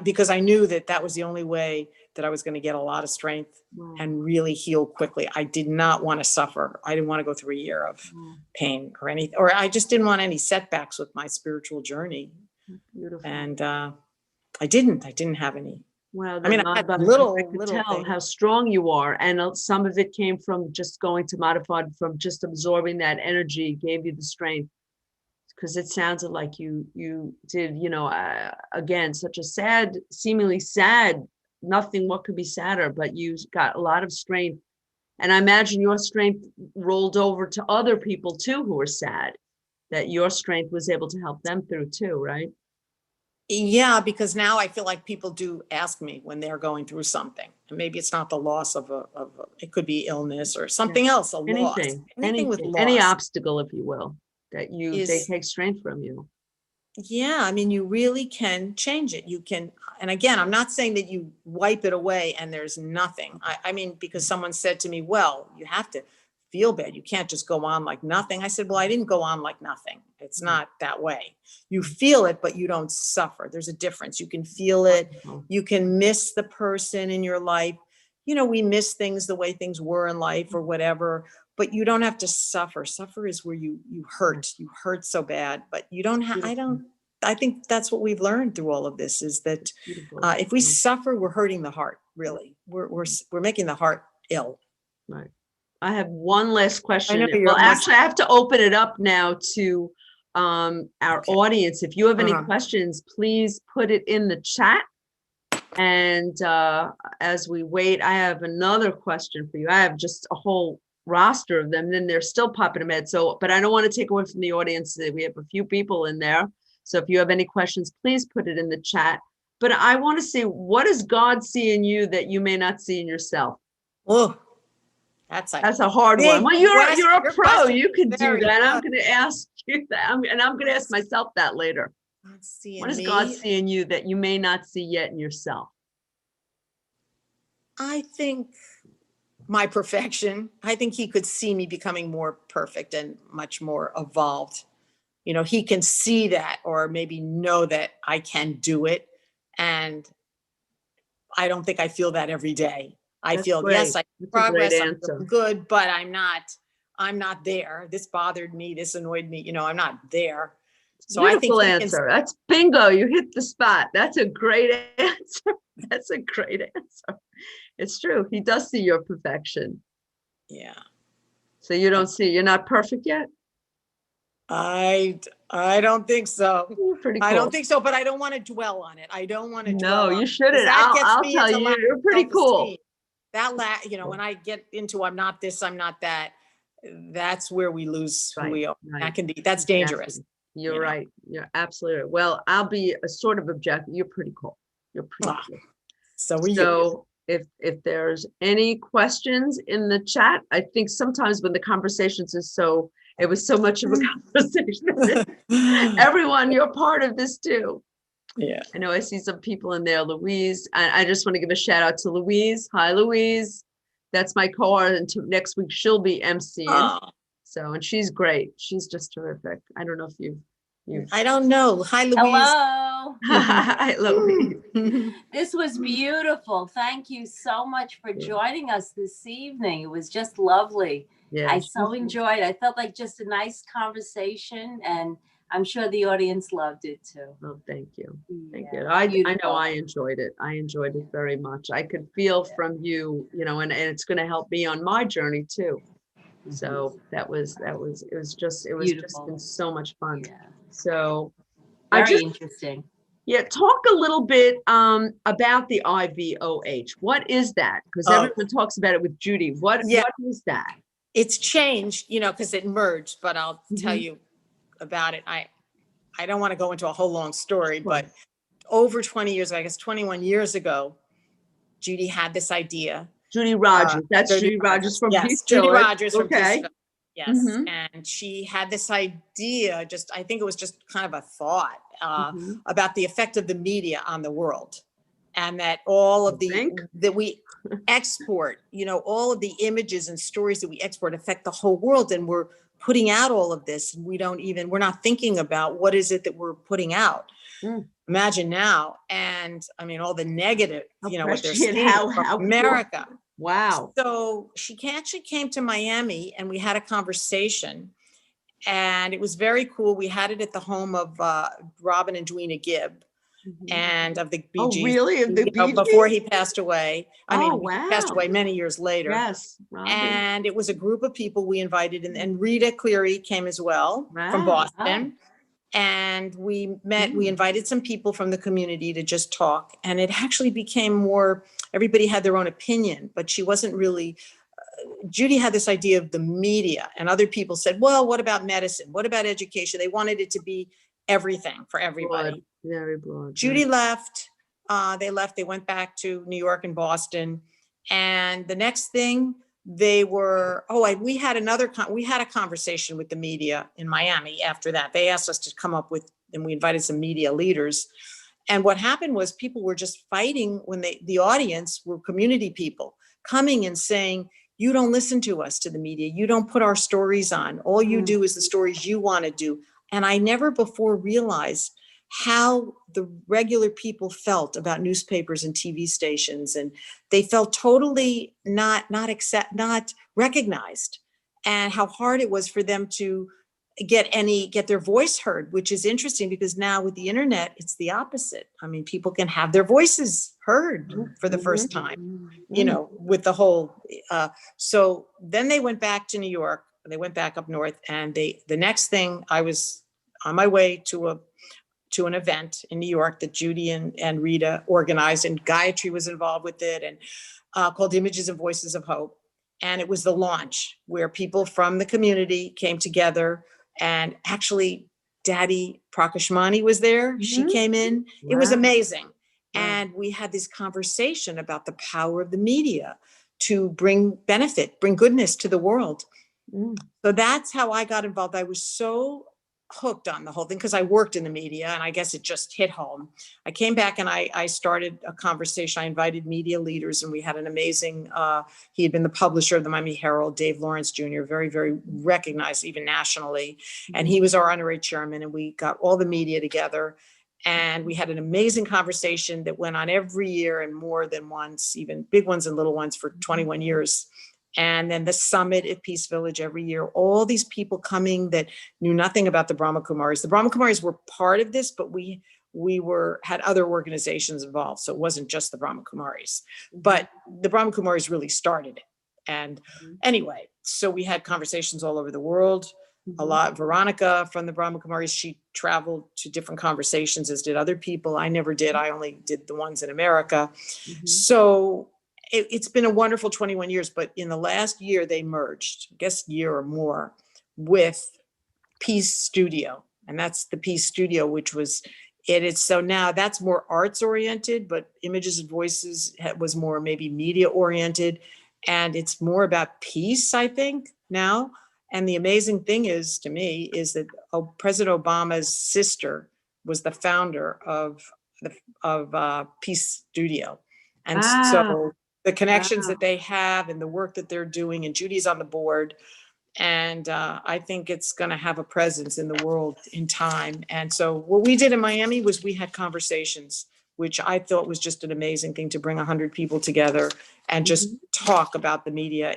because I knew that was the only way that I was going to get a lot of strength and really heal quickly. I did not want to suffer. I didn't want to go through a year of pain or anything, or I just didn't want any setbacks with my spiritual journey. Beautiful. And I didn't have any. Well, I had little tell things. How strong you are. And some of it came from just going to Madhavad, from just absorbing that energy, gave you the strength. Because it sounded like you did, again, such a seemingly sad, nothing, what could be sadder, but you got a lot of strength. And I imagine your strength rolled over to other people too, who were sad, that your strength was able to help them through too, right? Yeah, because now I feel like people do ask me when they're going through something. And maybe it's not the loss of it could be illness or something else, anything with loss. Any obstacle, if you will, that they take strength from you. Yeah, you really can change it. You can, and again, I'm not saying that you wipe it away and there's nothing. Because someone said to me, well, you have to feel bad. You can't just go on like nothing. I said, well, I didn't go on like nothing. It's not that way. You feel it, but you don't suffer. There's a difference. You can feel it. You can miss the person in your life. We miss things the way things were in life or whatever, but you don't have to suffer. Suffer is where you hurt. You hurt so bad, but you don't have, I think that's what we've learned through all of this is that if we suffer, we're hurting the heart, really. We're making the heart ill. Right. I have one last question. Well, actually, I have to open it up now to our audience. If you have any questions, please put it in the chat. And as we wait, I have another question for you. I have just a whole roster of them, then they're still popping in my head. But I don't want to take away from the audience. We have a few people in there. So if you have any questions, please put it in the chat. But I want to see, what does God see in you that you may not see in yourself? Oh, that's a hard one. Well, you're a pro. You can do that. I'm going to ask you that. And I'm going to ask myself that later. What does God see in you that you may not see yet in yourself? I think my perfection. I think he could see me becoming more perfect and much more evolved. he can see that, or maybe know that I can do it. And I don't think I feel that every day. I That's feel, great. yes, I That's a progress, great I'm answer. doing good, but I'm not there. This bothered me. This annoyed me. I'm not there. So I think Beautiful he can, answer. That's bingo. You hit the spot. That's a great answer. That's a great answer. It's true. He does see your perfection. yeah. So you don't see, you're not perfect yet? I don't think so. You're pretty cool. I don't think so, but I don't want to dwell on it. I don't want to dwell No, on you it, 'cause shouldn't. that gets I'll me tell into you, lack you're of pretty cool. self-esteem. When I get into I'm not this, I'm not that, that's where we lose who we are. Right. That's dangerous. Exactly. You're right. You're absolutely right. Well, I'll be a sort of objective. You're pretty cool. You're pretty Ah, cool. So are you. So if there's any questions in the chat, I think sometimes when the conversations is so, it was so much of a conversation. Everyone, you're part of this too. Yeah. I know I see some people in there. Louise, I just want to give a shout out to Louise. Hi, Louise. That's my co-host, and next week she'll be emceeing. Oh, So, and she's great. She's just terrific. I don't know if you've I don't know. Hi, Louise. Hello. Hi, Louise. This was beautiful. Thank you so much for joining us this evening. It was just lovely. Yeah, I so enjoyed. I felt like just a nice conversation, and I'm sure the audience loved it too. Oh, thank you. Thank Yeah, you. I know beautiful. I enjoyed it. I enjoyed it very much. I could feel from you, and it's going to help me on my journey too. So it was just Beautiful. been so much fun. Yeah. So Very interesting. Yeah, talk a little bit about the IVOH. What is that? Because everyone talks about it with Judy. What is that? It's changed, because it merged, but I'll tell you about it. I don't want to go into a whole long story, but over 20 years, I guess 21 years ago, Judy had this idea. Judy Rogers. That's Judy Rogers from Peace Judy Village. Rogers from Peace Village. Yes. Mhm. And she had this idea, I think it was just kind of a thought about the effect of the media on the world. And that all of that we export, all of the images and stories that we export affect the whole world. And we're putting out all of this. And we're not thinking about what is it that we're putting out. Imagine now. And I mean, all the negative, what they're seeing from America. Wow. So she actually came to Miami and we had a conversation, and it was very cool. We had it at the home of Robin and Dweena Gibb, and of the Bee Gees. Oh, really? Of the Bee Gees? Before he passed away. Wow. He passed away many years later. Yes. Robin. And it was a group of people we invited, and Rita Cleary came as well from Boston. And we met, we invited some people from the community to just talk. And it actually became more, everybody had their own opinion, but she wasn't really, Judy had this idea of the media, and other people said, well, what about medicine? What about education? They wanted it to be everything for everybody. Very broad. Judy left, they went back to New York and Boston. And the next thing, we had a conversation with the media in Miami after that. They asked us to come up with, and we invited some media leaders. And what happened was people were just fighting when the audience were community people coming and saying, you don't listen to us, to the media. You don't put our stories on. All you do is the stories you want to do. And I never before realized how the regular people felt about newspapers and TV stations, and they felt totally not recognized, and how hard it was for them to get their voice heard, which is interesting because now with the internet, it's the opposite. I mean, people can have their voices heard for the first time, with the whole, so then they went back to New York, they went back up north, and the next thing, I was on my way to an event in New York that Judy and Rita organized, and Gayatri was involved with it, and called Images and Voices of Hope. And it was the launch where people from the community came together, and actually Daddy Prakashmani was there. She came in. Wow. It was amazing. Wow. And we had this conversation about the power of the media to bring benefit, bring goodness to the world. So that's how I got involved. I was so hooked on the whole thing because I worked in the media, and I guess it just hit home. I came back and I started a conversation. I invited media leaders, and we had an amazing, he had been the publisher of the Miami Herald, Dave Lawrence Jr., very, very recognized even nationally. And he was our honorary chairman, and we got all the media together. And we had an amazing conversation that went on every year and more than once, even big ones and little ones, for 21 years. And then the summit at Peace Village every year, all these people coming that knew nothing about the Brahma Kumaris. The Brahma Kumaris were part of this, but we had other organizations involved. So it wasn't just the Brahma Kumaris, but the Brahma Kumaris really started it. And anyway, so we had conversations all over the world. A lot. Veronica from the Brahma Kumaris, she traveled to different conversations, as did other people. I never did. I only did the ones in America. So it's been a wonderful 21 years, but in the last year they merged, I guess year or more, with Peace Studio. And that's the Peace Studio, which was it. So now that's more arts oriented, but Images and Voices was more maybe media oriented. And it's more about peace, I think, now. And the amazing thing is, to me, is that President Obama's sister was the founder of Peace Studio. And so the connections that they have and the work that they're doing, and Judy's on the board. And I think it's going to have a presence in the world in time. And so what we did in Miami was we had conversations, which I thought was just an amazing thing, to bring 100 people together and just talk about the media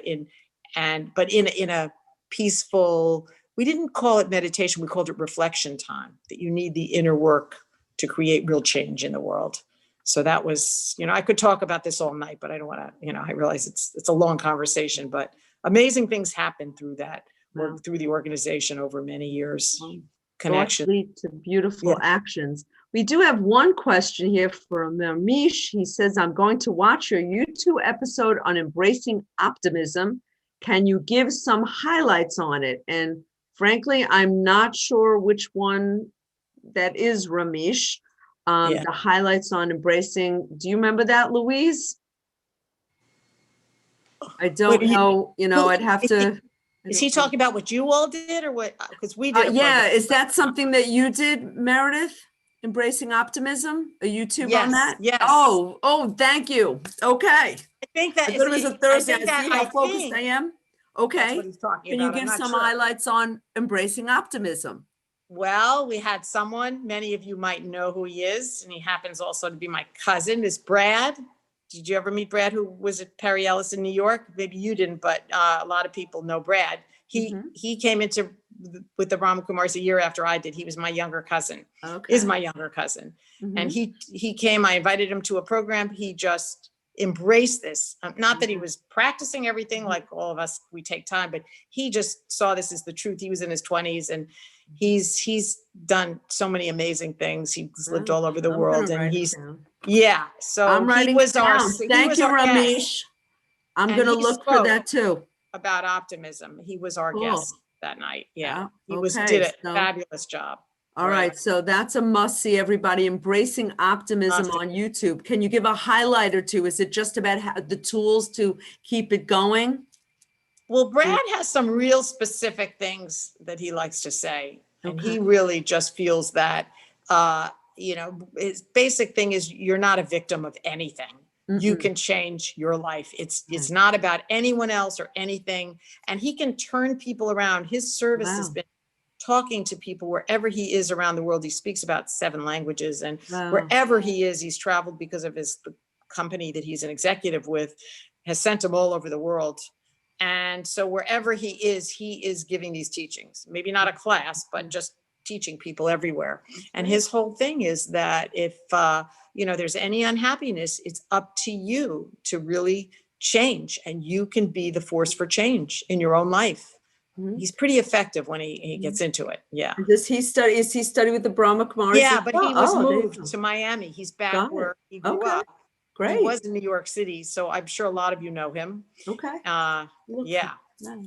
but in a peaceful, we didn't call it meditation, we called it reflection time, that you need the inner work to create real change in the world. So that was, I could talk about this all night, but I don't want to, I realize it's a long conversation, but amazing things happen through that work, through the organization over many years. Connection. Lead to beautiful actions. We do have one question here from Ramesh. He says, I'm going to watch your YouTube episode on embracing optimism. Can you give some highlights on it? And frankly, I'm not sure which one that is, Ramesh. The highlights on embracing. Do you remember that, Louise? I don't know. I'd have to. Is he talking about what you all did, or what? Because we did. Is that something that you did, Meredith? Embracing optimism? A YouTube on that? Yes. Oh, thank you. Okay. I think that I thought it was a Thursday. I see how focused think I am. Okay. That's what he's talking Can about. you give some highlights on embracing optimism? Well, we had someone, many of you might know who he is, and he happens also to be my cousin, is Brad. Did you ever meet Brad, who was at Perry Ellis in New York? Maybe you didn't, but a lot of people know Brad. He came with the Brahma Kumaris a year after I did. He was my younger cousin, is my younger cousin. And he came, I invited him to a program. He just embraced this. Not that he was practicing everything like all of us, we take time, but he just saw this as the truth. He was in his 20s, and he's done so many amazing things. He's lived all over the world, and so I'm writing he was down. Thank you, Ramesh. Guest. I'm going to look for that too. About optimism. He was our guest that night. He Okay, did a fabulous job. All right. So that's a must see, everybody. Embracing optimism on YouTube. Can you give a highlight or two? Is it just about the tools to keep it going? Well, Brad has some real specific things that he likes to say. And he really just feels that, his basic thing is you're not a victim of anything. You can change your life. It's not about anyone else or anything. And he can turn people around. His service has been talking to people wherever he is around the world. He speaks about 7 languages, and wherever he is, he's traveled because of the company that he's an executive with, has sent him all over the world. And so wherever he is giving these teachings, maybe not a class, but just teaching people everywhere. And his whole thing is that if, there's any unhappiness, it's up to you to really change, and you can be the force for change in your own life. He's pretty effective when he gets into it. Yeah. Is he study with the Brahma Kumaris? Yeah, but he was moved to Miami. He's back where he grew up. Great. He was in New York City, so I'm sure a lot of you know him. Okay. Yeah. Nice.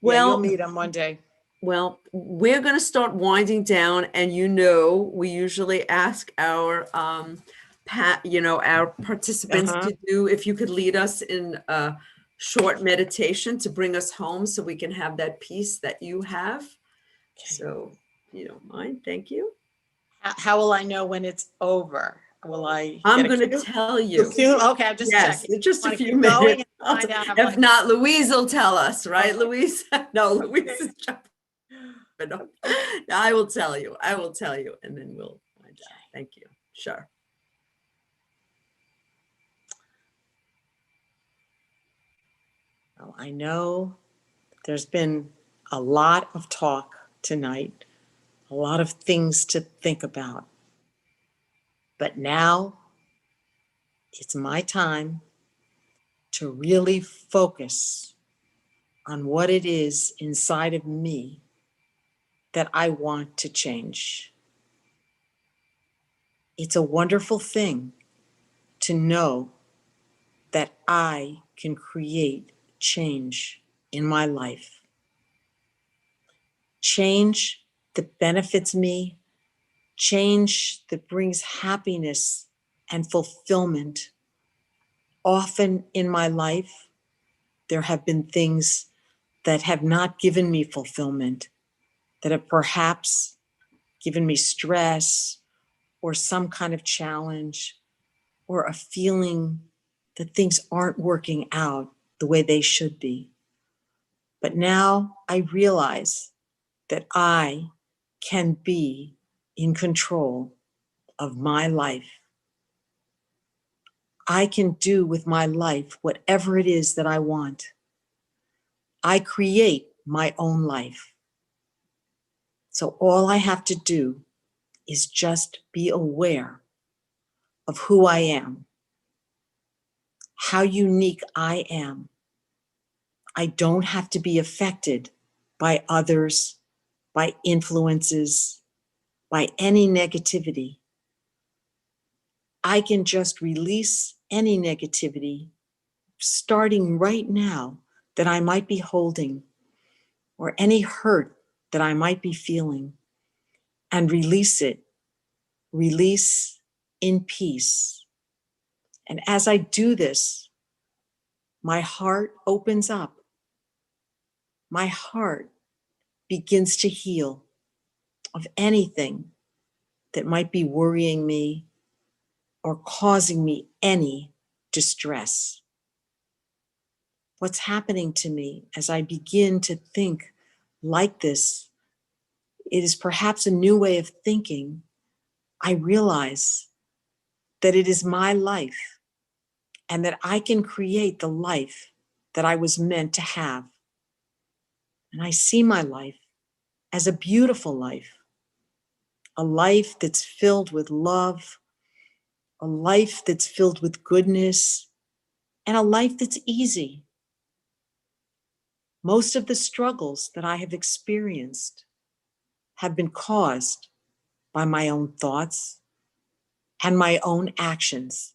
Well, you'll meet him one day. Well, we're going to start winding down, and we usually ask our our participants to do, if you could lead us in a short meditation to bring us home, so we can have that peace that you have. So You don't mind? Thank you. How will I know when it's over? Will I I'm get a going to cue? tell you. Cue? Okay, I'm just Yes, checking. in just a Wanna few keep going minutes. and find out how If much- not, Louise will tell us, right, Okay. Louise? No, Louise is jumping. No, I will tell you. I will tell you, and then we'll find out. Thank you. Sure. Well, I know there's been a lot of talk tonight, a lot of things to think about. But now it's my time to really focus on what it is inside of me that I want to change. It's a wonderful thing to know that I can create change in my life. Change that benefits me, change that brings happiness and fulfillment. Often in my life, there have been things that have not given me fulfillment, that have perhaps given me stress or some kind of challenge or a feeling that things aren't working out the way they should be. But now I realize that I can be in control of my life. I can do with my life whatever it is that I want. I create my own life. So all I have to do is just be aware of who I am, how unique I am. I don't have to be affected by others, by influences, by any negativity. I can just release any negativity starting right now that I might be holding, or any hurt that I might be feeling, and release it. Release in peace. And as I do this, my heart opens up. My heart begins to heal of anything that might be worrying me or causing me any distress. What's happening to me as I begin to think like this, it is perhaps a new way of thinking. I realize that it is my life and that I can create the life that I was meant to have. And I see my life as a beautiful life, a life that's filled with love, a life that's filled with goodness, and a life that's easy. Most of the struggles that I have experienced have been caused by my own thoughts and my own actions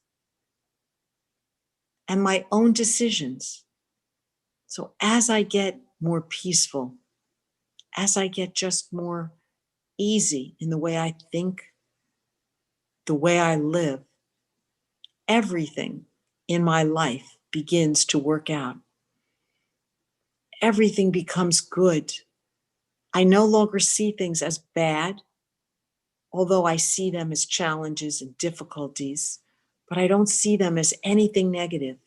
and my own decisions. So as I get more peaceful, as I get just more easy in the way I think, the way I live, everything in my life begins to work out. Everything becomes good. I no longer see things as bad, although I see them as challenges and difficulties, but I don't see them as anything negative.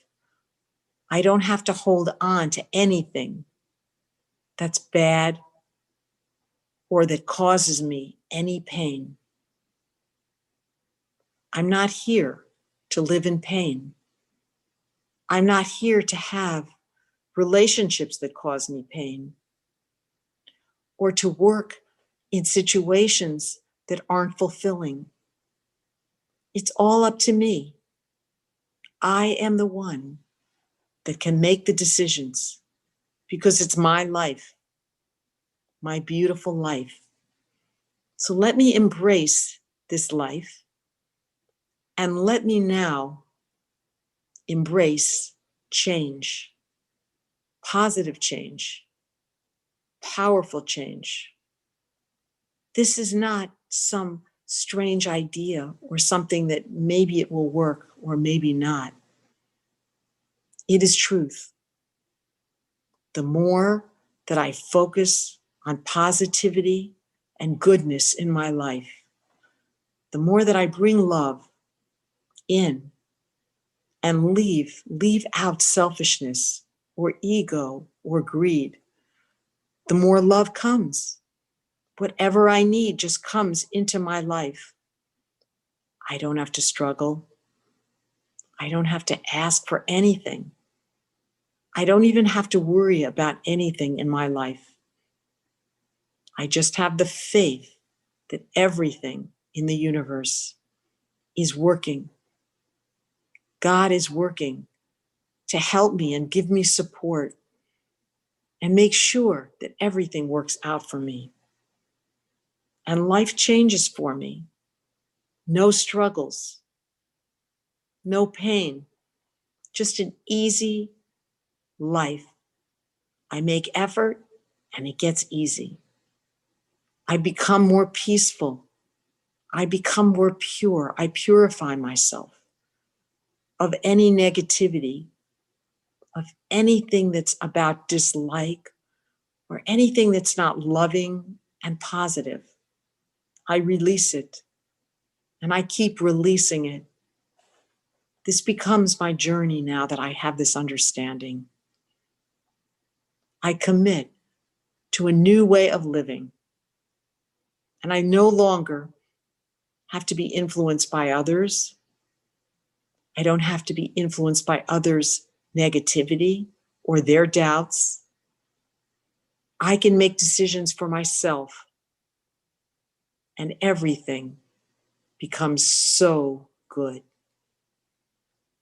I don't have to hold on to anything that's bad or that causes me any pain. I'm not here to live in pain. I'm not here to have relationships that cause me pain or to work in situations that aren't fulfilling. It's all up to me. I am the one that can make the decisions because it's my life, my beautiful life. So let me embrace this life and let me now embrace change, positive change, powerful change. This is not some strange idea or something that maybe it will work or maybe not. It is truth. The more that I focus on positivity and goodness in my life, the more that I bring love in and leave out selfishness or ego or greed, the more love comes. Whatever I need just comes into my life. I don't have to struggle. I don't have to ask for anything. I don't even have to worry about anything in my life. I just have the faith that everything in the universe is working. God is working to help me and give me support and make sure that everything works out for me. And life changes for me. No struggles, no pain, just an easy life. I make effort and it gets easy. I become more peaceful. I become more pure. I purify myself of any negativity, of anything that's about dislike or anything that's not loving and positive. I release it and I keep releasing it. This becomes my journey now that I have this understanding. I commit to a new way of living, and I no longer have to be influenced by others. I don't have to be influenced by others' negativity or their doubts. I can make decisions for myself, and everything becomes so good.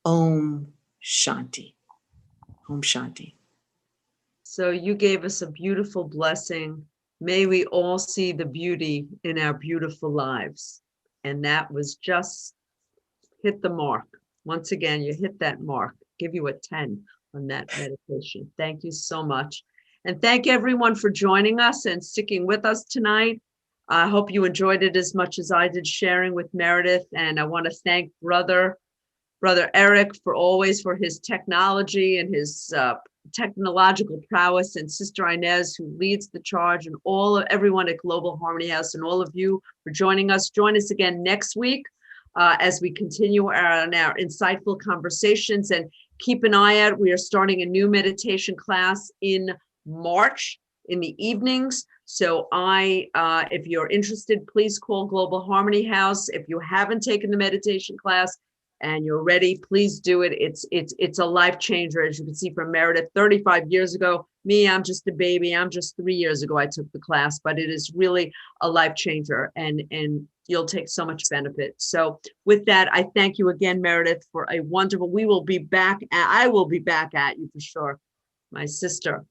Om Shanti. Om Shanti. So you gave us a beautiful blessing. May we all see the beauty in our beautiful lives. And that was just hit the mark. Once again, you hit that mark. Give you a 10 on that meditation. Thank you so much. And thank everyone for joining us and sticking with us tonight. I hope you enjoyed it as much as I did sharing with Meredith. And I want to thank Brother Eric for his technology and his technological prowess, and Sister Inez, who leads the charge, and everyone at Global Harmony House, and all of you for joining us. Join us again next week as we continue our insightful conversations, and keep an eye out. We are starting a new meditation class in March in the evenings. So if you're interested, please call Global Harmony House. If you haven't taken the meditation class and you're ready, please do it. It's a life changer, as you can see from Meredith. 35 years ago, me, I'm just a baby. I'm just 3 years ago I took the class, but it is really a life changer, and you'll take so much benefit. So with that, I thank you again, Meredith, for a wonderful, I will be back at you for sure, my sister.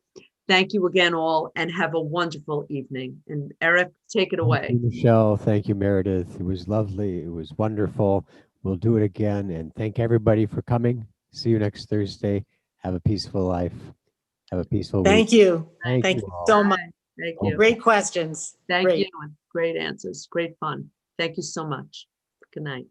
Thank you again all, and have a wonderful evening. And Eric, take it away. Thank you, Michelle. Thank you, Meredith. It was lovely. It was wonderful. We'll do it again. And thank everybody for coming. See you next Thursday. Have a peaceful life. Have a peaceful week. Thank you. Thank Thank you you all. so much. Thank you. Great questions. Thank Great. you. And great answers. Great fun. Thank you so much. Good night.